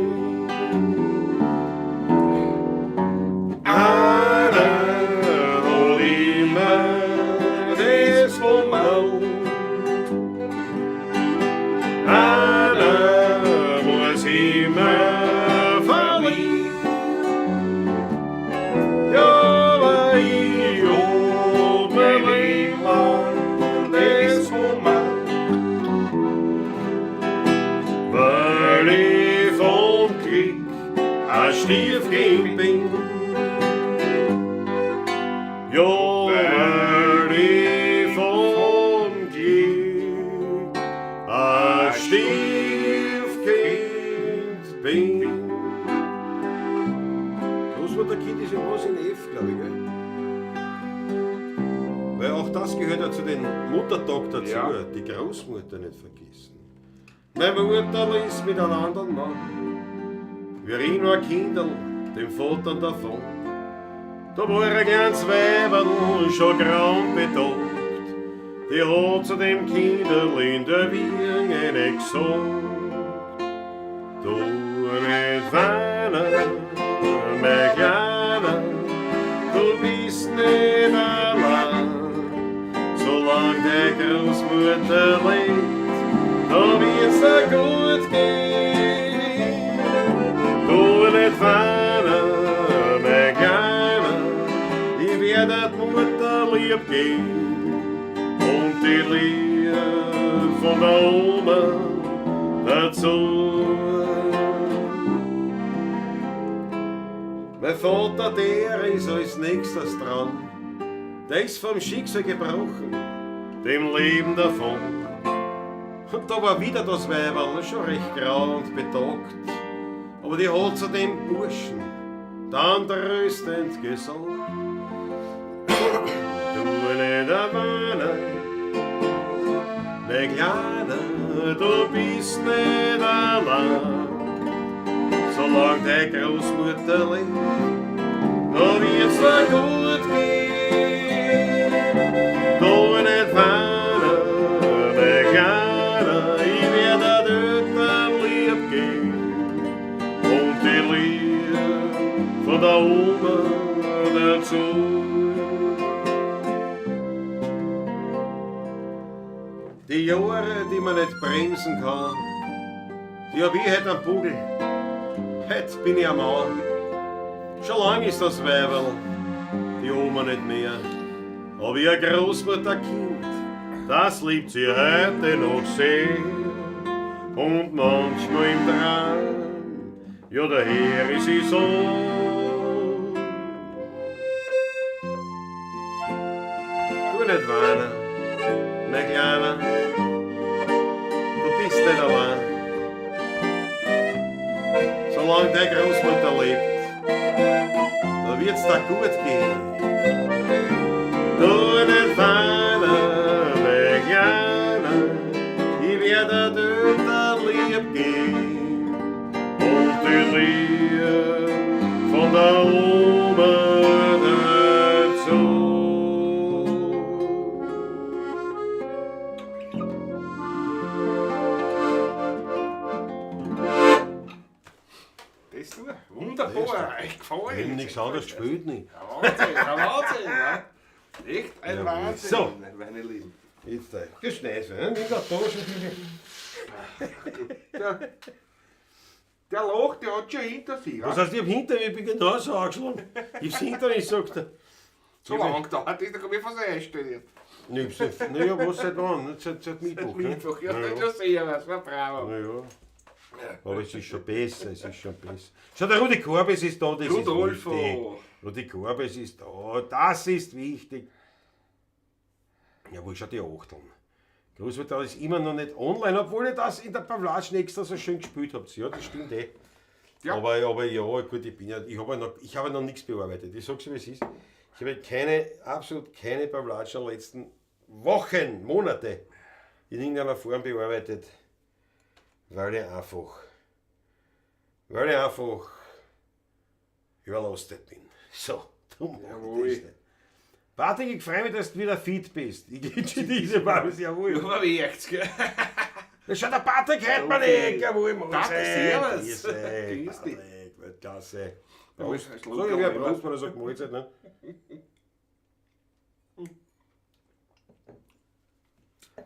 Stief ging bin, jo, weil ich vom Glück ein Stiefkind bin. Das war der Kind, ist ja was in F, glaube ich, gell? Weil auch das gehört ja zu den Muttertag dazu, Ja. die Großmutter nicht vergessen. Meine Mutter ließ mit einem anderen Mann, wir ihn nur Kinder, dem Vater davon. Da war ein kleines Weiberl schon grau betagt, die hat zu dem Kinderl in der Wiege nicht gesagt. Du nicht weinen, mein Kleiner, du bist nicht allein. Solange die Großmutter lebt, da wird's dir gut gehen. Du nicht weinen, mein Kleiner, ich werde die Mutter lieb gehen. Und die Liebe von der Oma dazu. Mein Vater, der ist als nächstes dran. Der ist vom Schicksal gebrochen, dem Leben davon. Und da war wieder das Weiberl, schon recht grau und betagt. Aber die hat zu dem Burschen dann tröstend gesagt: Du nicht weinen, mein Kleiner, du bist nicht allein. Solange die Großmutter lebt, da wird's dir gut gehen. Du nicht weinen, mein Kleiner, ich werde dort lieb gehen. Und die Liebe von der Oma dazu. Die Jahre, die man nicht bremsen kann, die hab ich heute am Bugel. Heute bin ich ein Mann. Schon lang ist das Weiberl, die Oma nicht mehr. Aber ihr Großmutter Kind, das liebt sie heute noch sehr. Und manchmal im Traum, ja daher ist sie so. Du nicht weinen, mein Kleiner, du bist nicht allein. Solange die Großmutter lebt, da wird's dir gut gehen. Du nicht weinen, mein Kleiner, ich werde dort lieb gehen. Und die Liebe von der Oma dazu. Das nur. Wunderbar, echt Ich hab gefallen. nichts anderes gespielt nicht. Ein Wahnsinn, ja. Echt ein Jawohl. Wahnsinn, So. meine Lieben. Jetzt geschneit, nimm da Taschentücher. Der Loch, der hat schon hinter sich. Was Ja? heißt, ich hab hinter mir, ich bin genau so angeschlagen. Ich hab's hinter mir, sagt er. So lange dauert das, da kann ich fast einstellen. Naja, was seit wann? Nicht seit Mittwoch. ne? Mittwoch, ja, Ja, das ist ja sehr was, war bravo. ja. Aber es ist schon besser, es ist schon besser. Schau, der Rudi Korbes ist da, das ist wichtig. Rudolfo. Rudi Korbes ist da, das ist wichtig. Ja, wo ist schon die Achteln? Großmutter ist immer noch nicht online, obwohl ihr das in der Pavlatschen extra so schön gespielt habt. Ja, das stimmt eh. Ja. Aber ja, gut, ich habe noch nichts bearbeitet. Ich sag's wie es ist. Ich habe absolut keine Pavlatschen letzten Wochen, Monate in irgendeiner Form bearbeitet, weil ich einfach überlastet bin. So, dumm Jawohl. das nicht. Patrick, ich freue mich, dass du wieder fit bist. Ich wünsche dir diese Pause, jawohl. Aber wirkt's, gell? Da schaut der Patrick heute mal Okay. nicht, jawohl, Danke, servus. Grüß Grüß dich. Patrick, Weltklasse. Da muss ein Schluck So, ja, haben, Prost, wenn er sagt Mahlzeit, ne?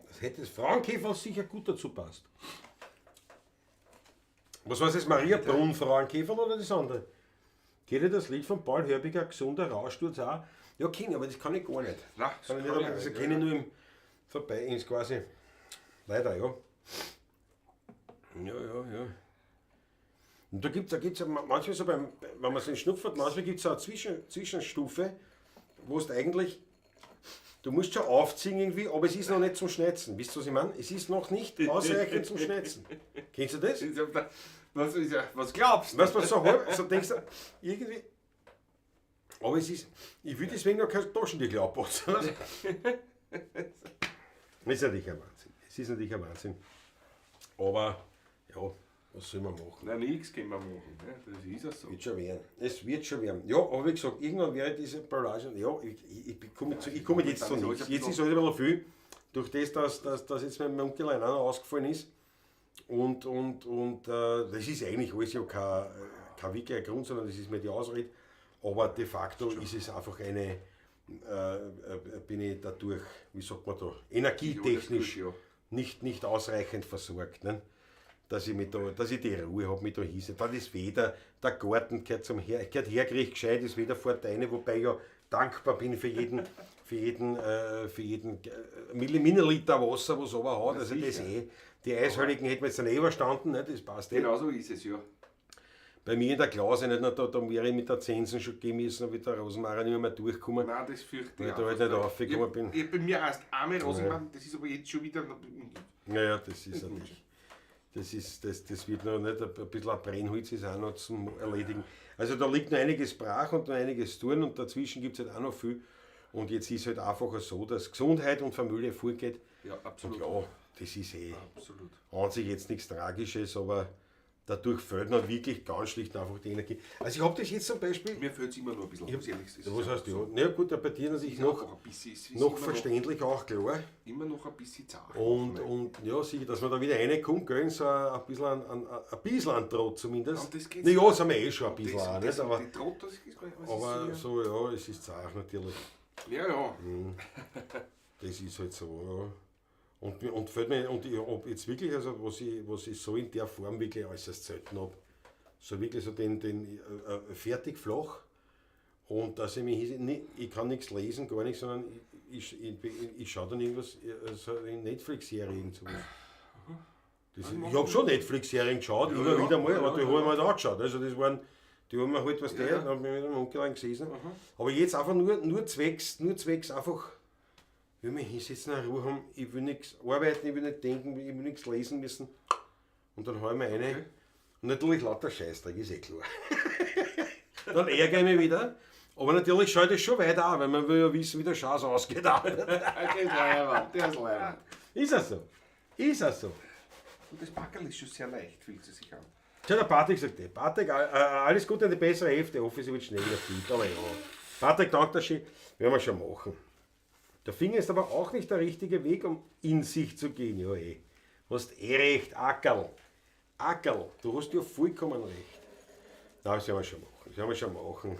Das hätte das Frauenkäfer sicher gut dazu passt. Was war das, Maria-Brunn Frauenkäfer oder das andere? Geht dir das Lied von Paul Hörbiger, Gesunder Rauschsturz auch? Ja, King, aber das kann ich gar nicht. Nein, Kann ich kann nicht, ich das nicht, kenne ich nur im Vorbei, ins quasi. Leider, ja. Ja. Und da gibt's ja manchmal so wenn man so schnupft, manchmal gibt es so eine Zwischenstufe, wo es eigentlich, du musst schon aufziehen irgendwie, aber es ist noch nicht zum Schnetzen. Wisst ihr, was ich meine? Es ist noch nicht ausreichend zum Schnetzen. Kennst du das? Was glaubst du? Weißt du, was so halb, so denkst du, irgendwie. Aber es ist, ich will deswegen noch kein Taschentücher abpassen. Das ist natürlich ein Wahnsinn. Es ist natürlich ein Wahnsinn. Aber, ja, was soll man machen? Nein, nichts können wir machen. Ne? Das ist ja so. Wird schon werden. Es wird schon werden. Ja, aber wie gesagt, irgendwann wäre diese Ballage, ja, ich komme jetzt zu nichts. Jetzt ist halt ein bisschen viel, durch dass jetzt mein Onkel einer ausgefallen ist. Und das ist eigentlich alles ja kein wirklicher Grund, sondern das ist mir die Ausrede. Aber de facto ist es einfach bin ich dadurch, wie sagt man da, energietechnisch Ja. nicht ausreichend versorgt. Ne? Dass ich die Ruhe habe, mich da hieße. Dann ist weder, der Garten gehört hergerichtet gescheit, ist weder fort eine, wobei ich ja dankbar bin für jeden Milliliter Wasser, was aber hat. Also das die Eisheiligen hätten wir jetzt nicht überstanden, ne? Das passt Genau so ist es, ja. Bei mir in der Klause, nicht, da wäre ich mit der Zensen schon gehen müssen, aber mit der Rosenmara nicht mehr durchgekommen. Nein, das fürchte Weil ich ich da halt nicht raufgekommen bin. Ich bei mir erst einmal Rosenmann, das ist aber jetzt schon wieder. Naja, das ist natürlich. Das wird noch nicht, ein bisschen ein Brennholz ist auch noch zum Erledigen. Also da liegt noch einiges brach und noch einiges tun und dazwischen gibt es halt auch noch viel. Und jetzt ist halt einfach so, dass Gesundheit und Familie vorgeht. Ja, Und absolut. ja, das ist Absolut. an sich jetzt nichts Tragisches, aber dadurch fehlt noch wirklich ganz schlicht und einfach die Energie. Also ich habe das jetzt zum Beispiel. Mir fehlt es immer noch ein bisschen, muss ich ehrlich sagen. Was heißt ja? Na ja, gut, bei dir natürlich noch verständlich auch klar. Immer noch ein bisschen zart. Und ja, sicher, dass man da wieder reinkommt, gell, so ein bisschen an Trott zumindest. Und das geht's Naja, sind wir eh schon ein bisschen auch, nicht? Aber, die Trott, das ist gar nicht, was aber ist so, ja, es ist zart natürlich. ja. Das ist halt so, ja. Und fällt mir, und ich habe jetzt wirklich, also was ich so in der Form wirklich äußerst selten habe, so wirklich so den fertig flach und dass ich mich ich kann nichts lesen, gar nichts, sondern ich schaue dann irgendwas, so in Netflix-Serien irgend sowas. Ich habe schon Netflix-Serien geschaut, immer wieder mal, aber die habe ich mir halt angeschaut. Also das waren, die haben mir halt was da habe ich mit dem Onkel gesessen. Aber jetzt einfach nur zwecks einfach, ich will mich hinsetzen, eine Ruhe haben, ich will nichts arbeiten, ich will nicht denken, ich will nichts lesen müssen. Und dann hau ich mir eine. Okay. Und natürlich lauter Scheißdreck, ist eh klar. Dann ärgere ich mich wieder. Aber natürlich schaue ich das schon weiter an, weil man will ja wissen, wie der Schatz ausgeht. Der ist leibend. Ist das so? Ist das so? Und das Backerl ist schon sehr leicht, fühlt es sich an. Tja, der Patrick sagt, Patrick, alles Gute, die bessere Hälfte, hoffe, sie wird schnell wieder fit. Aber ja, Patrick dankt das schon, werden wir schon machen. Der Finger ist aber auch nicht der richtige Weg, um in sich zu gehen. Ja, eh. Du hast recht, Ackerl. Ackerl, du hast ja vollkommen recht. Na, das werden wir schon machen.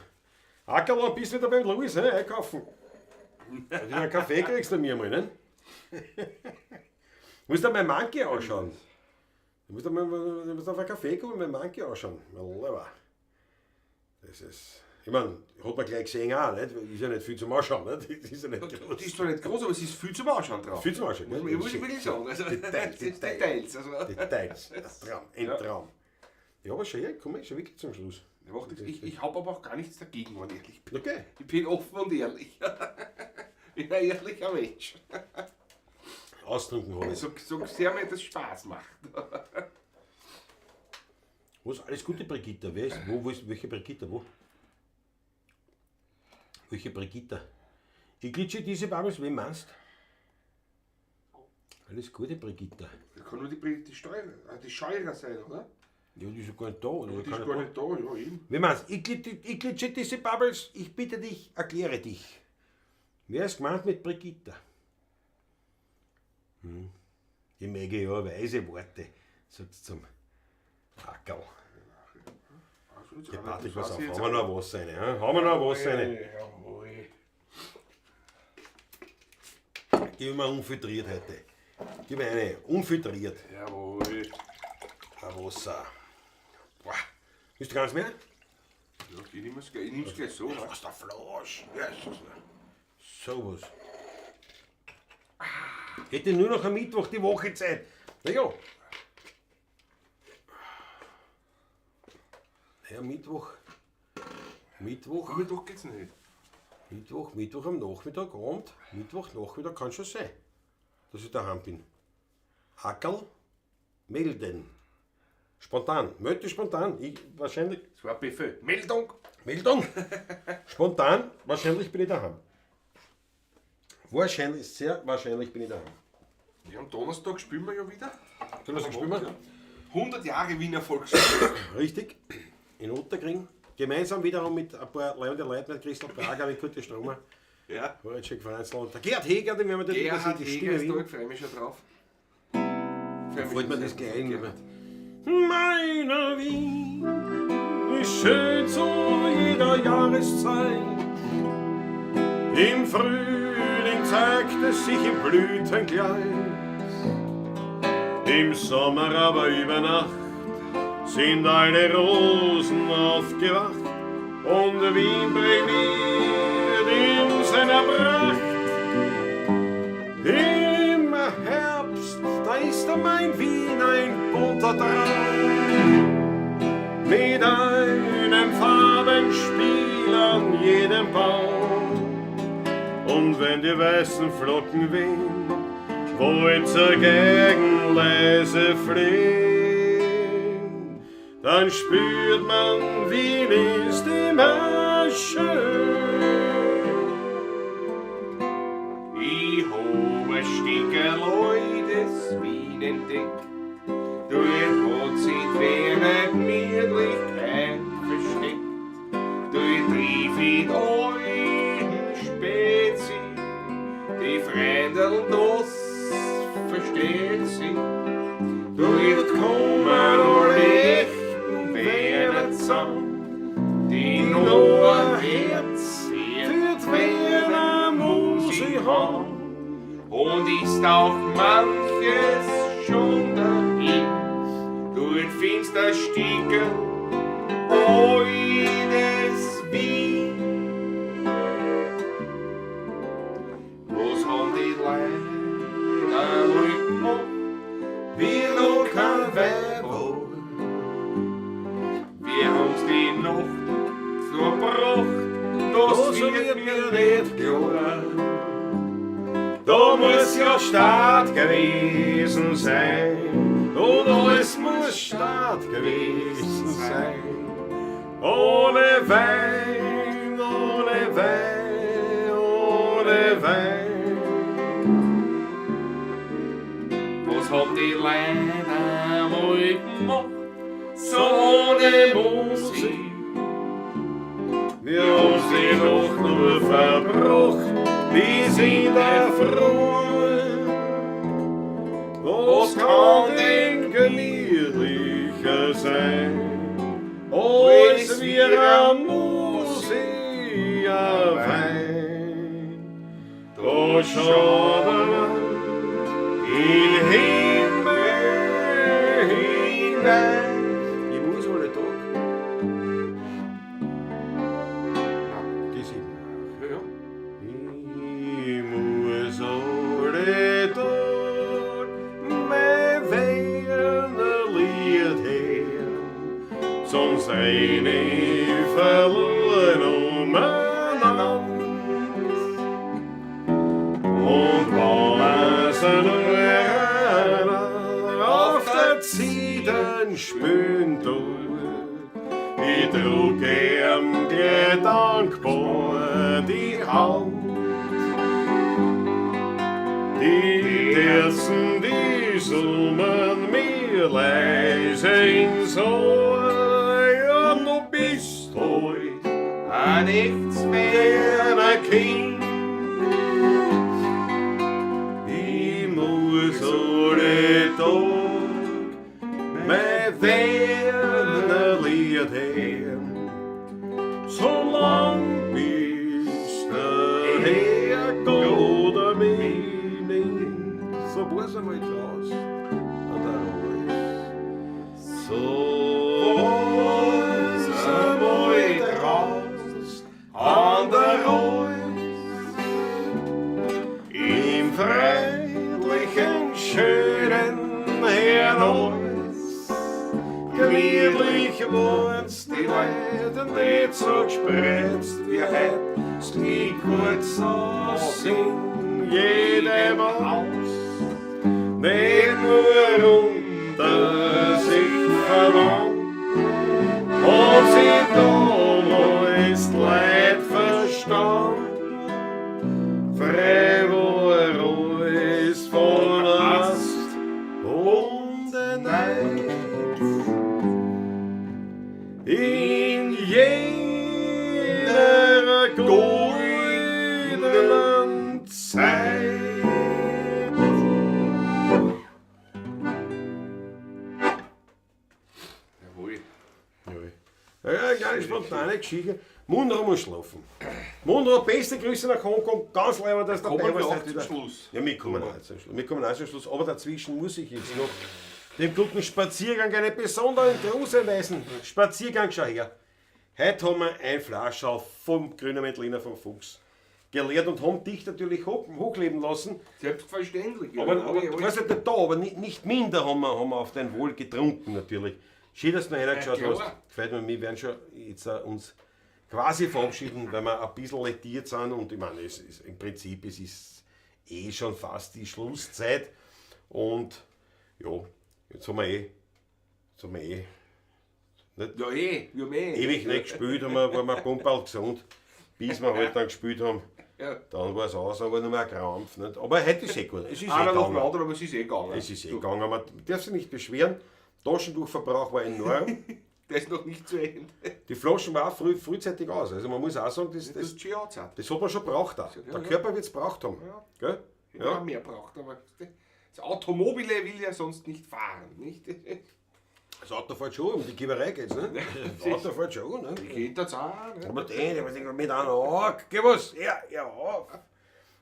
Ackerl, dann bist du wieder beim Louis, ne? Einkaufen. Wenn du einen Kaffee kriegst du mir mal, ne? Du musst dir mein Monkey anschauen. Du musst auf einen Kaffee kommen und mein Monkey anschauen. Das ist. Ich meine, hat man gleich gesehen auch, nicht? Ist ja nicht viel zum Anschauen, nicht? Das ist ja nicht groß. Das ist zwar nicht groß, aber es ist viel zum Anschauen drauf. Viel zum Anschauen, Ich muss wirklich sagen. Also, Details. Also, Details. Ein Traum. Ja, aber schon, komm ich schon wirklich zum Schluss. ich habe aber auch gar nichts dagegen, wenn ich ehrlich bin. Okay. Ich bin offen und ehrlich. Ich bin ein ehrlicher Mensch. Ausdrücken habe ich. So sehr mir das Spaß macht. Was? Alles Gute, Brigitta. Wer ist? Welche Brigitta? Wo? Welche Brigitta? Ich glitsche diese Babels, wen meinst? Alles Gute, Brigitta. Das kann nur die Scheurer sein, oder? Ja, die ist ja gar nicht da. Oder? Die ist gar nicht da, ja eben. Wie meinst du? Ich glitsche diese Bubbles, ich bitte dich, erkläre dich. Wer ist gemeint mit Brigitta? Die möge ja weise Worte, sagt sie zum Ackerl. Der Patrick, was auf, haben wir noch Wasser rein? Haben wir noch Wasser rein? Gib mir unfiltriert heute. Gib mir eine, unfiltriert. Jawohl. Ein Wasser. Boah. Willst du ganz mehr? Ja, ich nehm's gleich so. Was der Flasch? So was. Hätte nur noch am Mittwoch die Woche Zeit. Naja. Naja, Mittwoch. Mittwoch geht's nicht. Mittwoch am Nachmittag, Abend. Mittwochnachmittag kann schon sein, dass ich daheim bin. Ackerl, melden. Spontan. Melde spontan. Ich wahrscheinlich. Das war Befehl. Meldung! Spontan. Wahrscheinlich bin ich daheim. Wahrscheinlich, sehr wahrscheinlich bin ich daheim. Ja, am Donnerstag spielen wir ja wieder. Donnerstag spielen wir? 100 Jahre Wiener Volksmusik. Richtig. In Otterkring. Gemeinsam wiederum mit ein paar Leuten, mit Christoph Prager, mit Kurt Stromer, Ja. Horacek Franzl und der Gerhard Heger, den werden wir da Gerhard die Heger Stimme ist da, Wien. ich freue mich schon drauf. Fällt mir das gleich ein. Meiner Wien ist schön zu jeder Jahreszeit. Im Frühling zeigt es sich im Blütenkleid. Im Sommer aber über Nacht sind alle Rosen aufgewacht und Wien brilliert in seiner Pracht. Im Herbst, da ist mein Wien ein bunter Traum, mit einem Farbenspiel an jedem Baum. Und wenn die weißen Flocken wehen, wo jetzt dagegen leise fliehen, dann spürt man, Wien ist immer schön. Ich habe ein Stückerl altes Wien entdeckt. Dort hat sich die Gemütlichkeit versteckt. Dort triff ich die alten Spezi, die Freundel, das versteht sie. Dort kommen alle echten Wiener zusammen, die nur ein Herz für die Wiener Musik haben. Und ist auch manches schon dahin. Dort findest du ein Stückerl altes Wien. Was haben die Leute einmal gemacht, wie noch kein Weiber? Wir haben's die Nacht verbracht, das wird mir nicht klar. Da muss ja Staat gewesen sein, oder es muss Staat gewesen sein. Ohne Wein, ohne Wein, ohne Wein. Was haben die Leute einmal gemacht, so ohne Musik? Wir haben sie doch nur verbrochen, bis in der Früh. Was kann denn gemütlicher sein, als wir am Musik Wein? Da schaut man in den Himmel hinein. Ich muss alle Tag. Die sieben. Ja, ja. Ich muss alle Tag mein Wiener Lied hören, sonst rein ich verloren umeinander. Und wenn es nur einer auf der Zieden spüren tut, ich drück ihm gedankbar die Hand. Die Terzen, die summen mir leise ins Ohr. Ja, du bist heut Ein echtes ein Kind. Ich muss alle Tag mein Wiener Lied hören, solang bis der Herrgott mich nimmt. So muss einmal draus an der Reus. So muss einmal draus an der Reus. Im freilichen, schönen Herrnhaus, gemütlich wohnst die Leute nicht so gesprätzt wie heut, es liegt gut so in jedem Haus, nicht nur unter sich verwandt, und sie damals die Leute verstanden, frei in jener goldenen Zeit. Jawohl. Ja, kleine spontane Geschichte. Munro muss schlafen. Munro, beste Grüße nach Hongkong. Ganz leider, dass du dabei Kommen wir warst. auch heute zum wieder. Schluss. Ja, wir kommen auch zum Schluss. Wir kommen auch zum Schluss. Aber dazwischen muss ich jetzt noch dem guten Spaziergang einen besonderen Gruß erweisen. Spaziergang, schau her. Heute haben wir ein Flascherl vom Grüner Veltliner vom Fuchs geleert und haben dich natürlich hochleben lassen. Selbstverständlich. Ja. Aber du weißt nicht da, aber nicht minder haben wir auf dein Wohl getrunken natürlich. Schön, dass du noch reingeschaut Ja, hast. klar. Gefällt mir, wir werden schon jetzt uns quasi verabschieden, weil wir ein bisschen lediert sind und ich meine, im Prinzip es ist eh schon fast die Schlusszeit und ja, jetzt haben wir nicht Ja, wir haben ewig nicht gespielt, waren wir pumperl gesund, bis wir halt dann gespielt haben. Ja. Dann war es aus, aber nur mehr ein Krampf. Nicht? Aber heute ist eh gut. Es ist eh Einer nach dem gegangen. anderen, aber es ist eh gegangen. Es ist eh gegangen. Man darf sich nicht beschweren. Taschentuchverbrauch war enorm. Der ist noch nicht zu Ende. Die Flaschen waren auch frühzeitig aus. Also man muss auch sagen, das ist schon Jahrzeit. hat man schon braucht. Auch. Der Körper wird es braucht haben. Ja. Gell? Ja. Ja, mehr braucht, aber das Automobile will ja sonst nicht fahren, nicht? Das Auto fährt schon, um die Kieberei geht's, ne? Das Auto fährt schon, ne? Geht das auch, ne? Aber der mit einer geh was? Ja, auf.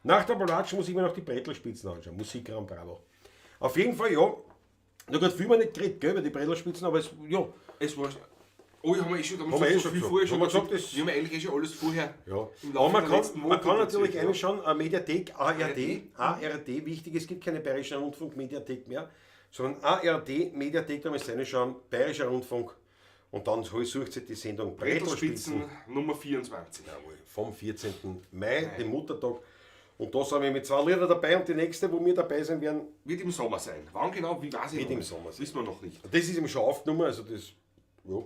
Nach der Ballatsche muss ich mir noch die Brettelspitzen anschauen. Musikraum Bravo. Auf jeden Fall, ja. Na gut, viel haben wir nicht geredet, gell, über die Brettelspitzen, aber es, ja. Es war. Oh, haben wir eh schon, Haben wir eh schon viel gesagt. vorher schon Haben wir gesagt, gesagt. das- Wir haben eigentlich eh schon alles vorher. Ja, Im aber Laufe man der kann, letzten man Wochen kann natürlich erzählt, einschauen, Mediathek, ARD, ARD. ARD, wichtig, es gibt keine Bayerische Rundfunk-Mediathek mehr, sondern ARD, Mediathek, da müsst ihr reinschauen, Bayerischer Rundfunk und dann sucht sich die Sendung Brettelspitzen Nummer 24. Jawohl, vom 14. Mai, dem Muttertag. Und da sind wir mit 2 Lieder dabei und die nächste, wo wir dabei sein werden, Wird im Sommer sein. Wann genau, wie weiß ich Wird noch im nicht. Sommer sein. Wissen wir noch nicht. das ist eben schon aufgenommen, also das, ja.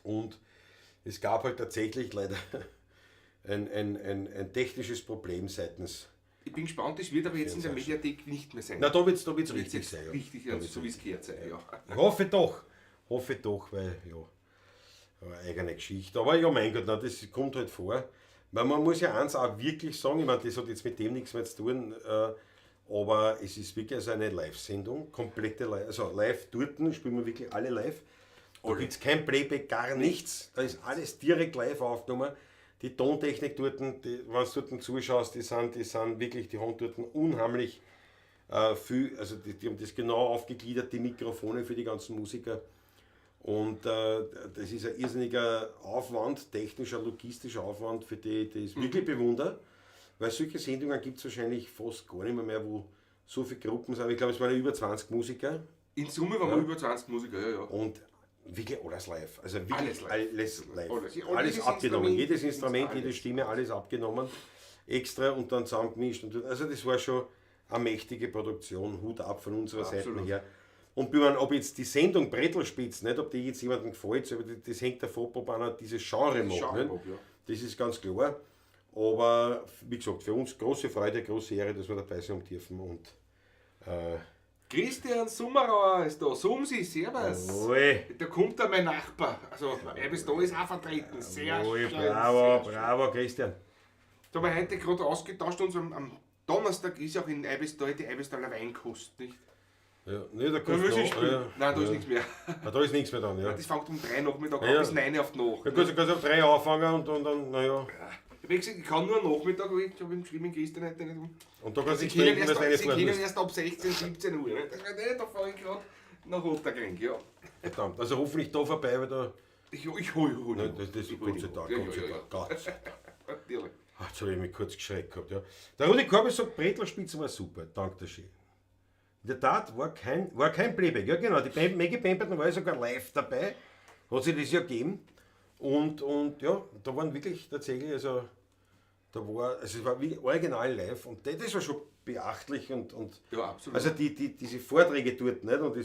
Und es gab halt tatsächlich leider ein technisches Problem seitens. Ich bin gespannt, das wird aber jetzt in der Mediathek nicht mehr sein. Na, da wird's Wird richtig jetzt sein. Ja. richtig, Da also wird's so wie es gehört sein. Ja. Ich hoffe doch, weil, ja, eine eigene Geschichte. Aber ja, mein Gott, na, das kommt halt vor. Weil man muss ja eins auch wirklich sagen, ich meine, das hat jetzt mit dem nichts mehr zu tun, aber es ist wirklich also eine Live-Sendung, komplette Live, also live dort spielen wir wirklich alle live. Da gibt es kein Playback, gar nichts. Da ist alles direkt live aufgenommen. Die Tontechnik dort, wenn du dort zuschaust, die sind wirklich, die haben dort unheimlich viel, also die haben das genau aufgegliedert, die Mikrofone für die ganzen Musiker. Und das ist ein irrsinniger Aufwand, technischer, logistischer Aufwand, für die ich wirklich bewundere. Weil solche Sendungen gibt es wahrscheinlich fast gar nicht mehr, wo so viele Gruppen sind. Ich glaube, es waren ja über 20 Musiker. In Summe waren wir über 20 Musiker, ja. Und wirklich alles live. Also wirklich Alles live. alles live. Alles. Alles Jedes abgenommen. Instrument, Jedes Instrument, alles. jede Stimme, alles abgenommen. Extra und dann zusammengemischt. Also das war schon eine mächtige Produktion. Hut ab von unserer Seite Absolut. her. Und wenn man, ob jetzt die Sendung Brettelspitz, nicht ob die jetzt jemandem gefällt, aber das hängt davon ab, ob einer dieses Genre macht. Genre-Pop, Nicht? ja. Das ist ganz klar. Aber wie gesagt, für uns große Freude, große Ehre, dass wir dabei sein dürfen. Und Christian Summerauer ist da. Sumsi, servus. Jawohl. Da kommt da mein Nachbar. Also, er bis da ist auch vertreten. Sehr Jawohl, schön, bravo, sehr bravo, Christian. Da haben wir heute gerade ausgetauscht, uns am Donnerstag ist auch in Eibistal die Eibisdaler Weinkost, nicht? Ja, ne, da Da kannst muss du ich noch- spielen. ja, Nein, da ist ja. nichts mehr. Da ist nichts mehr dann, ja. Das fängt um 3 Nachmittag Ja, an, ja. bis 9 auf die Nacht. Ja gut, du kannst auf 3 anfangen und dann, naja. Wie gesagt, ich kann nur am Nachmittag, aber ich habe ihm geschrieben, Christian heute nicht um. Und da kannst du Sie nichts können trinken, weil du erst, reinfahren sie können musst. erst ab 16, 17 Uhr. Nicht? Da fahre ich gerade nach Otterkring, ja. Verdammt. Also hoffentlich da vorbei, weil da. Ich hol. Nein, das ist Gott sei Dank, Gott sei Dank. Gott sei Dank. Natürlich. Ach, jetzt habe ich mich kurz geschreckt gehabt, ja. Der Rudi Korbel sagt, Bretlerspitze war super, dank der Schön. In der Tat war kein Playback, ja genau, die Maggie Pemberton war ja sogar live dabei, hat sich das ja gegeben. Und ja, da waren wirklich tatsächlich, also es war wie original live und das war schon beachtlich und Ja, absolut. also diese Vorträge dort nicht und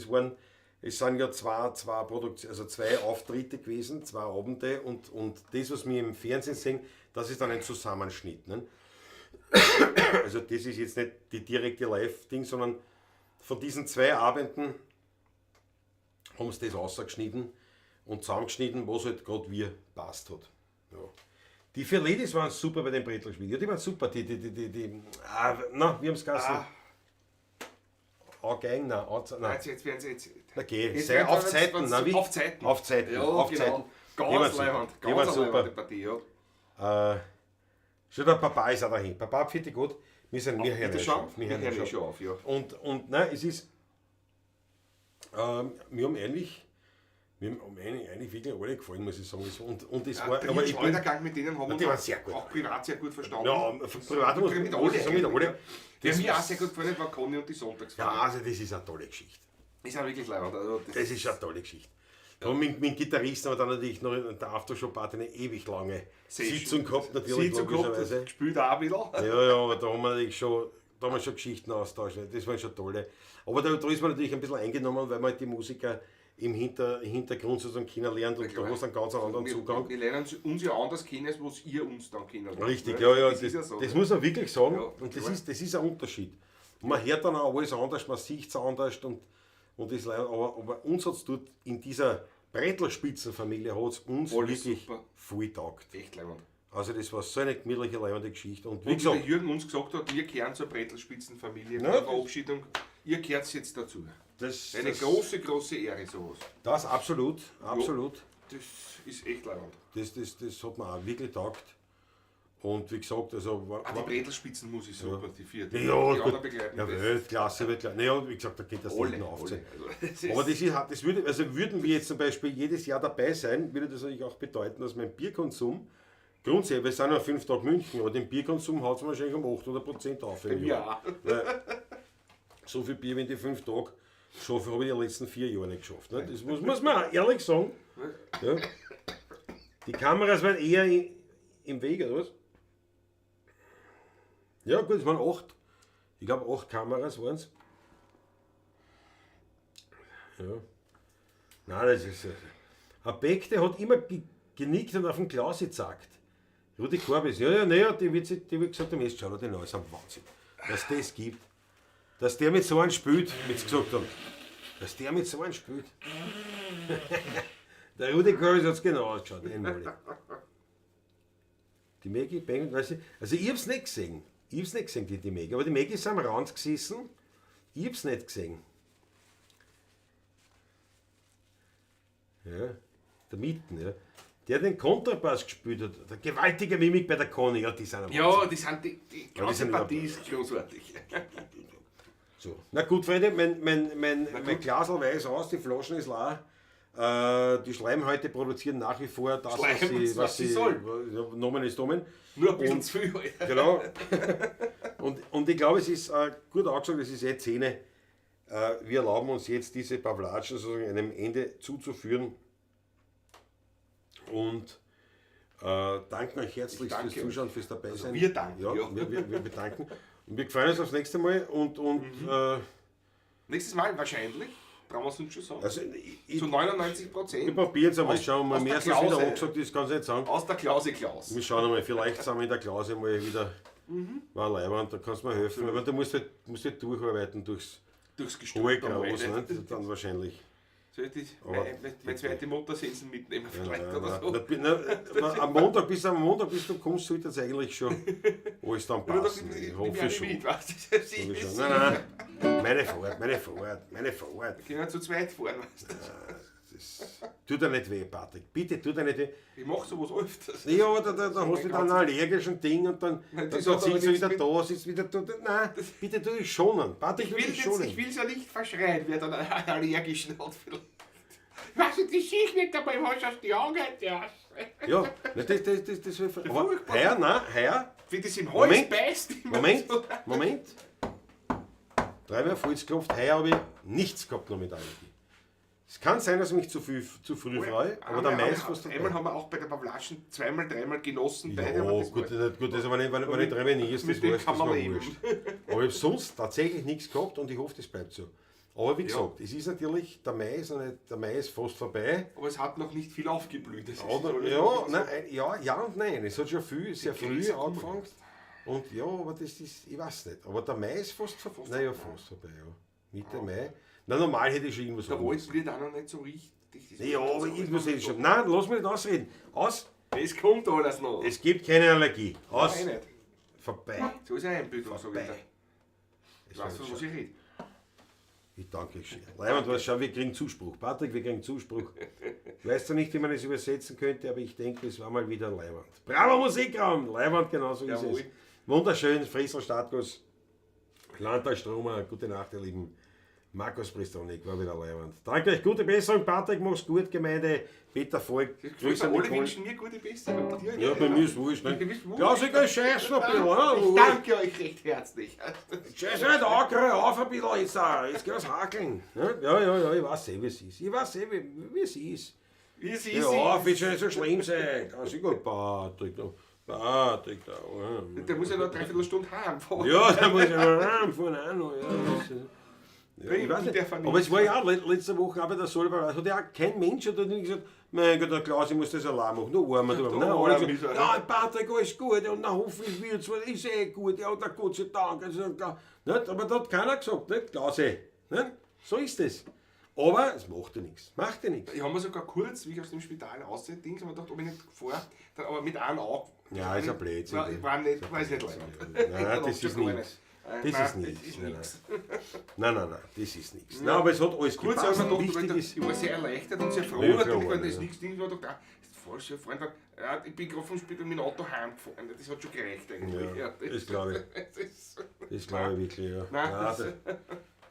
es sind ja zwei Auftritte gewesen, 2 Abende und das, was wir im Fernsehen sehen, das ist dann ein Zusammenschnitt. Ne? Also das ist jetzt nicht die direkte Live-Ding, sondern von diesen 2 Abenden haben sie das rausgeschnitten und zusammengeschnitten, was halt gerade wie passt hat. Ja. Die vier Ladies waren super bei den Bretelschmieden. Ja, die waren super. Wir haben es gesagt. Nein, Jetzt werden sie jetzt. okay. Jetzt Sehr werden auf sie Zeiten, jetzt- na wie? Auf Zeiten. Auf Zeiten. Ja, auf genau. Zeiten. Die waren Ganz super. leibend. Die waren Ganz super. leibende Partie, ja. Schon der Papa ist auch dahin. Papa finde ich gut. Wir hören Bitte nicht schon. auf. Wir hören eh schon auf, ja. Und nein, es ist. Wir haben eigentlich wirklich alle gefallen, muss ich sagen. Und es war. Der Aber ich bin, Schleudergang mit denen haben wir die waren uns sehr gut. auch privat sehr gut verstanden. ja, privat muss mit man alle. sagen, mit alle. Der Das mir auch was- sehr gut gefallen war Conny und die Sonntagsfeier. Ja, also das ist eine tolle Geschichte. Ist auch wirklich leibend. Also Das ist eine tolle Geschichte. Ja. Und mit dem Gitarristen haben wir dann natürlich noch in der Aftershow-Party eine ewig lange Sitzung gehabt, natürlich Sitzung gehabt, logischerweise. das spielt auch ein bisschen. Ja, aber da haben wir natürlich schon, Geschichten austauscht. Das waren schon tolle. Aber da ist man natürlich ein bisschen eingenommen, weil man halt die Musiker im Hintergrund sozusagen kennenlernt und da hast du einen ganz anderen Zugang. Wir lernen uns ja anders kennen, was ihr uns dann kennenlernt. Richtig, Ne? ja, Das ist ja so. das muss man wirklich sagen. Ja, Und klar. das ist ein Unterschied. Und man hört dann auch alles anders, man sieht es anders und das, aber uns hat es dort in dieser Bretelspitzenfamilie hat's uns Alles wirklich super. viel taugt. Echt leibend. Also das war so eine gemütliche, leibende Geschichte. Und wie Und wie der gesagt, Jürgen uns gesagt hat, wir kehren zur Bretelspitzenfamilie Ja, bei der das- Verabschiedung. Ihr kehrt jetzt dazu. Eine das, große, große Ehre sowas. das absolut. Das ist echt leibend. Das hat mir auch wirklich taugt. Und wie gesagt, also Die Bretelspitzen muss ich super, die vierte. ja, die gut. anderen begleiten Ja, das. Weltklasse, Weltklasse. Naja, wie gesagt, da geht das Alle, nicht aufzählen. alle. Also, Aber das würde, also würden wir jetzt zum Beispiel jedes Jahr dabei sein, würde das natürlich auch bedeuten, dass mein Bierkonsum grundsätzlich, wir sind ja 5 Tage München, aber den Bierkonsum hat es wahrscheinlich um 800% auf. Im Jahr. ja. Weil so viel Bier, wenn die 5 Tage schaffe, habe ich die letzten 4 Jahre nicht geschafft. Ne? Das muss man auch ehrlich sagen. Ja. Die Kameras waren eher im Weg, oder was? Ja gut, es waren 8. Ich glaube 8 Kameras waren es. Ja. Nein, das ist. Ein Beck, der hat immer genickt und auf den Klaus gezackt. Rudi Korbis, die wird gesagt, der Mist, schau dir den an, ist ein Wahnsinn. Dass das gibt. Dass der mit so einem spielt, wie sie gesagt haben. Dass der mit so einem spielt. Der Rudi Korbis hat es genau ausgeschaut, einmalig. Die Maggie Bang, weiß ich, also ich hab's nicht gesehen. Ich hab's nicht gesehen, die Maggie. Aber die Maggie ist am Rand gesessen. Ich hab's nicht gesehen. Ja, der Mitten, ja. Der den Kontrabass gespielt hat. Der gewaltige Mimik bei der Conny, ja, die sind am Ja, die ganze sind Partie ist großartig. So. Na gut, Freunde, mein Glasl weiß aus, die Flaschen ist leer. Die Schleimhäute produzieren nach wie vor das, Was sie sollen. Nomen ist Domen. Nur ein bisschen Und- zu viel, Alter. Genau. und ich glaube, es ist gut angesagt, es ist jetzt 10. Wir erlauben uns jetzt diese Pavlatschen sozusagen einem Ende zuzuführen. Und danken euch herzlich Ich danke fürs Zuschauen, fürs dabei sein. wir danken, Ja, ja. wir bedanken. Und wir freuen uns aufs nächste Mal. Und Nächstes Mal wahrscheinlich, brauchen wir es uns schon sagen. also, ich Zu 99%. wir probieren es einmal. Aus- Schauen wir mal, aus mehr der als das wieder Klause. angesagt ist, kann ich nicht sagen. Aus der Klause Klaus. Wir schauen einmal, vielleicht sind wir in der Klause mal wieder war Leibwand, da kannst du mir helfen. Aber du musst halt durcharbeiten durchs Durchs hohe Gestalt. Graus, nicht? Dann wahrscheinlich. Soll ich die, Aber- meine zweite Motorsensen mitnehmen vielleicht Nein, oder nein, so? am Montag, bis du kommst, sollte das eigentlich schon alles dann Ja, doch, passen. ich Ich hoffe nehme schon. mit, weißt du? Ich hoffe schon. Nein, meine Fahrt. Können wir zu zweit fahren, weißt du? Tut dir nicht weh, Patrick. Bitte, tut dir nicht weh. Ich mache sowas öfters. Ja, aber da hast du dann ein allergischen Ding und dann Das sitzt hat aber du nichts wieder mit- da, sitzt wieder da. Nein, bitte tu dich schonen. Patrick, Ich tu dich schonen. will es ja nicht verschreien, wer dann einen allergischen hat vielleicht. Was ist die Sicht nicht dabei, was aus die Augen ja. Ja, das will aber furchtbar. heuer, nein, heuer, Wie das im Hals Moment, beißt. immer Moment, so. Moment. Dreimal auf Holz geklopft, heuer habe ich nichts gehabt noch mit Allergie. Es kann sein, dass ich mich zu früh freue, aber der Mais fast Einmal haben wir auch bei der Pavlatschen zweimal, dreimal genossen. Ja, beide, aber das gut, war- gut, also wenn ich dreimal nie ist, das Mit dem weiß, kann das man war leben. wurscht. Aber ich habe sonst tatsächlich nichts gehabt und ich hoffe, das bleibt so. Aber wie gesagt, es ist natürlich, der Mai ist fast vorbei. Aber es hat noch nicht viel aufgeblüht. Das ist Oder, alles ja, noch nein, ja und nein. Es hat schon sehr früh Krise angefangen. Und ja, aber das ist, ich weiß nicht. Aber der Mai ist fast vorbei. Naja, fast vorbei, ja. Mitte Mai. Na, normal hätte ich schon irgendwas Der haben Wald müssen. wird auch noch nicht so Ja, aber ich muss jetzt schon. Nein, lass mich nicht ausreden. Aus. Es kommt alles noch. Es gibt keine Allergie. Aus. Nein, nicht. Vorbei. So ist eine Einbildung, so Vorbei. wieder. Ich weiß, von was ich rede. Ich danke schön. Leiband, was schau, wir kriegen Zuspruch. Patrick, wir kriegen Zuspruch. Ich weiß zwar nicht, wie man es übersetzen könnte, aber ich denke, es war mal wieder ein Leiband. Bravo Musikraum! Leiband, genauso ist Jawohl. es. Wunderschön, Friesel Stadtguss, Landtag Stromer, gute Nacht, ihr Lieben. Markus Pristonik war wieder Leiband. Danke euch, gute Besserung, Patrick, mach's gut, Gemeinde. Peter Volk, Grüße an Alle Nicole. wünschen mir gute Besserung. Ja, bei mir ist wurscht, ne? Mir ist wurscht. Klausiger Scheiß noch ein bisschen, Ich oder? danke euch recht herzlich. Scheiß nicht ankere auf ein bisschen jetzt auch. Jetzt geht es hakeln. Ja, ich weiß eh, wie es ist. Ich weiß eh, wie es ist. Wie sie Ja, wird schon nicht so schlimm sein. Also gut, Patrick, da. Der muss ja noch 3/4 Stunde heimfahren. Ja, da muss ich noch heimfahren auch noch. Ja, ich weiß nicht. Aber es war ja auch letzte Woche auch bei der Solberei. Hat ja auch kein Mensch hat nicht gesagt, mein Gott, der Klaus, ich muss das allein machen. Nur armer, du. Nein, alle gesagt, ja, Patrick, alles gut. Und dann hoffe ich, wird es, ist eh gut. Ja, der Gott sei Dank. Also, nicht? Aber da hat keiner gesagt, nicht? Klause. Nicht? So ist es. Aber es macht ja nichts. Macht ja nichts. Ich habe mir sogar kurz, wie ich aus dem Spital aussehe, habe ich gedacht, ob ich nicht fahre, aber mit einem Auge. Ja, ist ein Blödsinn. Ich war nicht, weiß nicht leider. Nein, das ist nichts. Das ist nichts. Nein, das ist nichts. Nein, aber es hat alles Kurz gepasst. habe ich Wichtig gedacht, ist, ich war sehr erleichtert und sehr froh, Ja, natürlich, klar, weil das ja. nichts Ding war. Ich dachte, ist falsch, ein Freund hat, ja, ich bin gerade vom Spital mit dem Auto heimgefahren. Das hat schon gereicht eigentlich. Ja, das glaube ich. Das glaube ich wirklich, ja. Nein, Nein,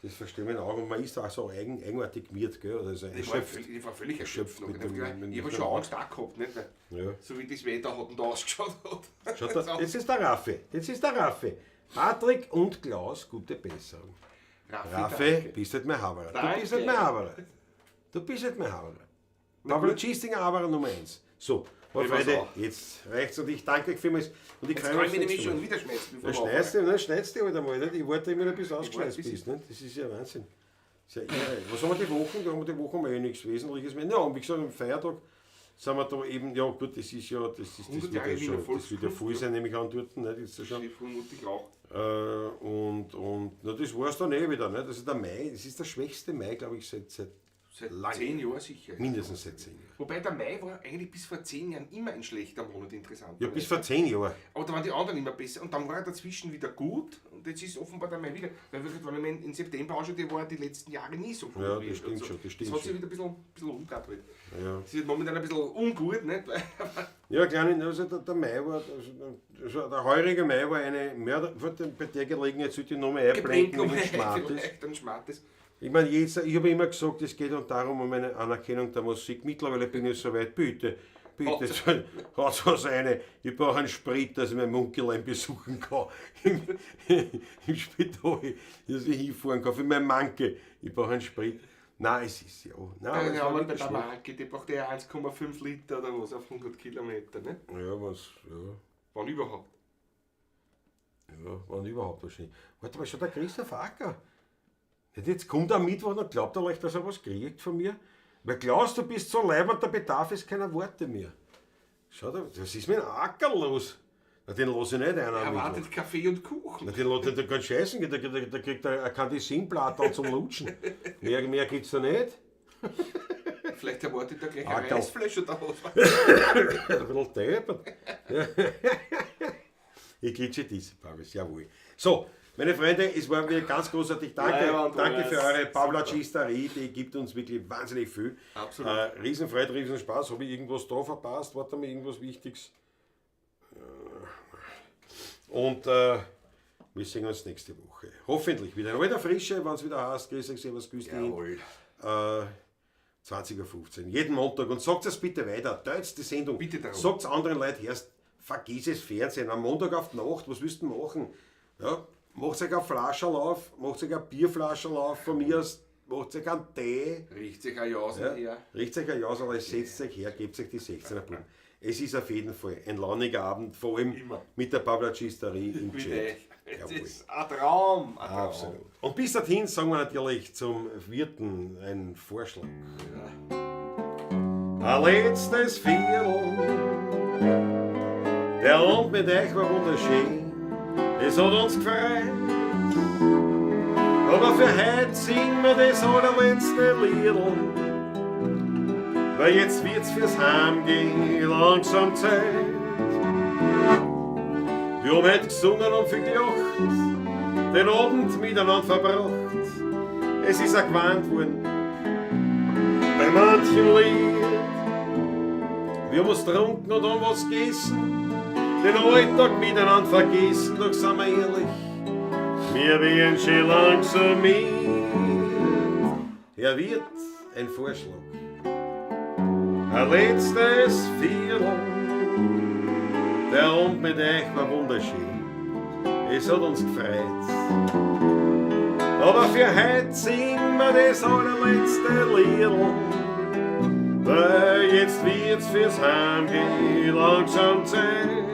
das verstehe ich auch. Und man ist auch so eigenartig miert, gell? Also Ich war völlig erschöpft. Mit Ich dem- habe schon Angst auch gehabt, nicht? Weil Ja. so wie das Wetter hat und ausgeschaut hat. Schaut da, jetzt ist der Raffe. Patrick und Klaus, gute Besserung. Raffe, danke. bist nicht mehr Haberer. Du Danke. bist nicht mehr Haberer. Pavlachisting Haberer Nummer 1. So, Ich Freunde, weiß auch. jetzt reicht's und ich danke euch vielmals. Und ich Jetzt freue kann ich mich mich aufs nämlich nächste schon Mal. wieder schmelzen. Dann schneidest du halt einmal, nicht? Ich warte immer, bis du ausgeschneit bis bist. Nicht? Das ist ja Wahnsinn. Das ist ja irre. Was haben wir die Wochen? Da haben wir die Woche mal nichts Wesentliches mehr. Ja, und wie gesagt, am Feiertag sind wir da eben, ja gut, das ist ja, das 100 wird Jahre ja Wiener schon, das wird ja Volksfront, voll sein, nehme ich an, dort, nicht? Jetzt ja schon. Vermutlich auch. Und na, das war es dann eh wieder. Nicht? Also der Mai, das ist der schwächste Mai, glaube ich, seit Seit Lang. 10 Jahren sicher. mindestens seit 10 Jahren. Wobei der Mai war eigentlich bis vor 10 Jahren immer ein schlechter Monat interessant. Ja, bis vor 10 Jahren. Aber da waren die anderen immer besser und dann war er dazwischen wieder gut und jetzt ist offenbar der Mai wieder. Weil wir wenn man in September anschaut, die war die letzten Jahre nie so gut. Ja, wie das jetzt. stimmt Also, schon, das stimmt Das hat sich schon. wieder ein bisschen umgedreht. Ja. Es wird momentan ein bisschen ungut, nicht? Weil Ja, kleine, also der Mai war, also der heurige Mai war eine Mörder, bei der Gelegenheit sollte ich nochmal einblenden, wenn es smart ist. vielleicht ein Schmartes. Ich meine, ich habe immer gesagt, es geht darum, um eine Anerkennung der Musik. Mittlerweile bin ich so weit, bitte, hat was eine. Ich brauche einen Sprit, dass ich mein Munkelein besuchen kann. Im Spital, dass ich hinfahren kann, für mein Manke. Ich brauche einen Sprit. Nein, es ist ja. Nein, Ja, war aber bei wirklich der schlecht. Marke, die braucht ja 1,5 Liter oder was auf 100 Kilometer, ne? Ja, was, ja. Wann überhaupt? Ja, wann überhaupt wahrscheinlich. Warte mal, schon der Christoph Acker. Jetzt kommt am Mittwoch und glaubt er euch, dass er was kriegt von mir? Weil Klaus, du bist so leibend, der Bedarf ist keiner Worte mehr. Schau da, was ist mit dem Acker los? Na, den lasse ich nicht einer Er am erwartet Mittwoch. Kaffee und Kuchen. Na, den lässt der kann scheißen, der kriegt eine Kandisinplatte zum Lutschen. Mehr gibt's da nicht. Vielleicht erwartet er gleich Ackerl. eine Reisflasche oder was. Ein bisschen deppert. Ich glitsche diese, Paris, jawohl. So, meine Freunde, es war mir ganz großartig. Danke, Ja, danke für eure super. Pavlacisterie, die gibt uns wirklich wahnsinnig viel. Absolut. Riesenfreude, Riesenspaß. Habe ich irgendwas da verpasst? Warte mal, irgendwas Wichtiges? Und wir sehen uns nächste Woche. Hoffentlich wieder in alter Frische, wenn es wieder heißt, grüß euch, servus, grüß dich. Jawohl. 20.15 Uhr, jeden Montag. Und sagt es bitte weiter, teilt die Sendung. Bitte darum. Sagt es anderen Leuten, erst vergiss es Fernsehen. Am Montag auf die Nacht, was willst du machen? Ja, macht euch einen Flaschenlauf, macht euch einen Bierflaschenlauf von mir aus, macht euch einen Tee. Riecht sich ein Jausen Ja, her. riecht euch ein Jaus, aber setzt euch her, gebt euch die 16er Buben. Es ist auf jeden Fall ein launiger Abend, vor allem Immer. mit der Pavlacisterie im Mit Chat. euch. Es Jawohl. ist ein Traum. Ein Traum. Absolut. Und bis dorthin sagen wir natürlich zum Wirten einen Vorschlag. Ein letztes Viertel. Der Abend mit euch war wunderschön. Es hat uns gefreut. Aber für heute singen wir das allerletzte Liedl. weil jetzt wird's fürs Heimgehen langsam Zeit. Wir haben heute gesungen und für die Acht, den Abend miteinander verbracht. Es ist auch gewarnt worden, bei manchen Lied. Wir haben was getrunken und haben was gegessen, den Alltag miteinander vergessen, doch sind wir ehrlich, wir werden schon langsam mit. Er wird ein Vorschlag, ein letztes Viertel. Der Abend mit euch war wunderschön, es hat uns gefreut. Aber für heute singen wir das allerletzte Liedl, weil jetzt wird's fürs Heimgehen langsam Zeit.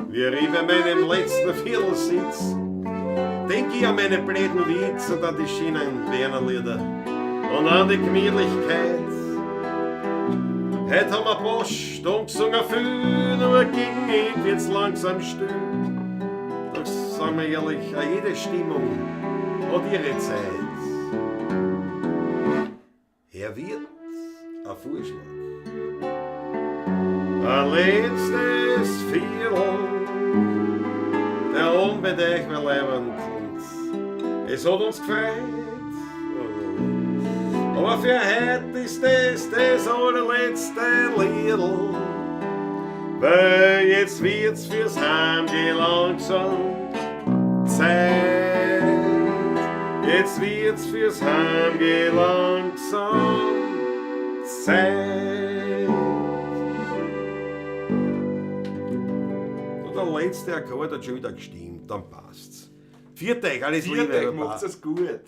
Wie ich bei meinem letzten Viertel sitz, denk ich an meine blöden Witze und an die schönen Wernerlieder und an die Gemütlichkeit. Heute haben wir ein paar Stunden gesungen viel, nur gegen ihn wird's langsam still. Doch sagen wir ehrlich, auch jede Stimmung hat ihre Zeit. Er wird ein Vorschlag, ein letztes Viertel. Der Abend mit euch war leibend und es hat uns gefreut. Aber für heute ist das allerletzte Liedl, weil jetzt wird's fürs Heimgehen langsam Zeit. Jetzt wird's fürs Heimgehen langsam Zeit. Und der letzte Akkord hat schon wieder gestimmt, dann passt's. Viert euch, alles Liebe. Macht's es gut.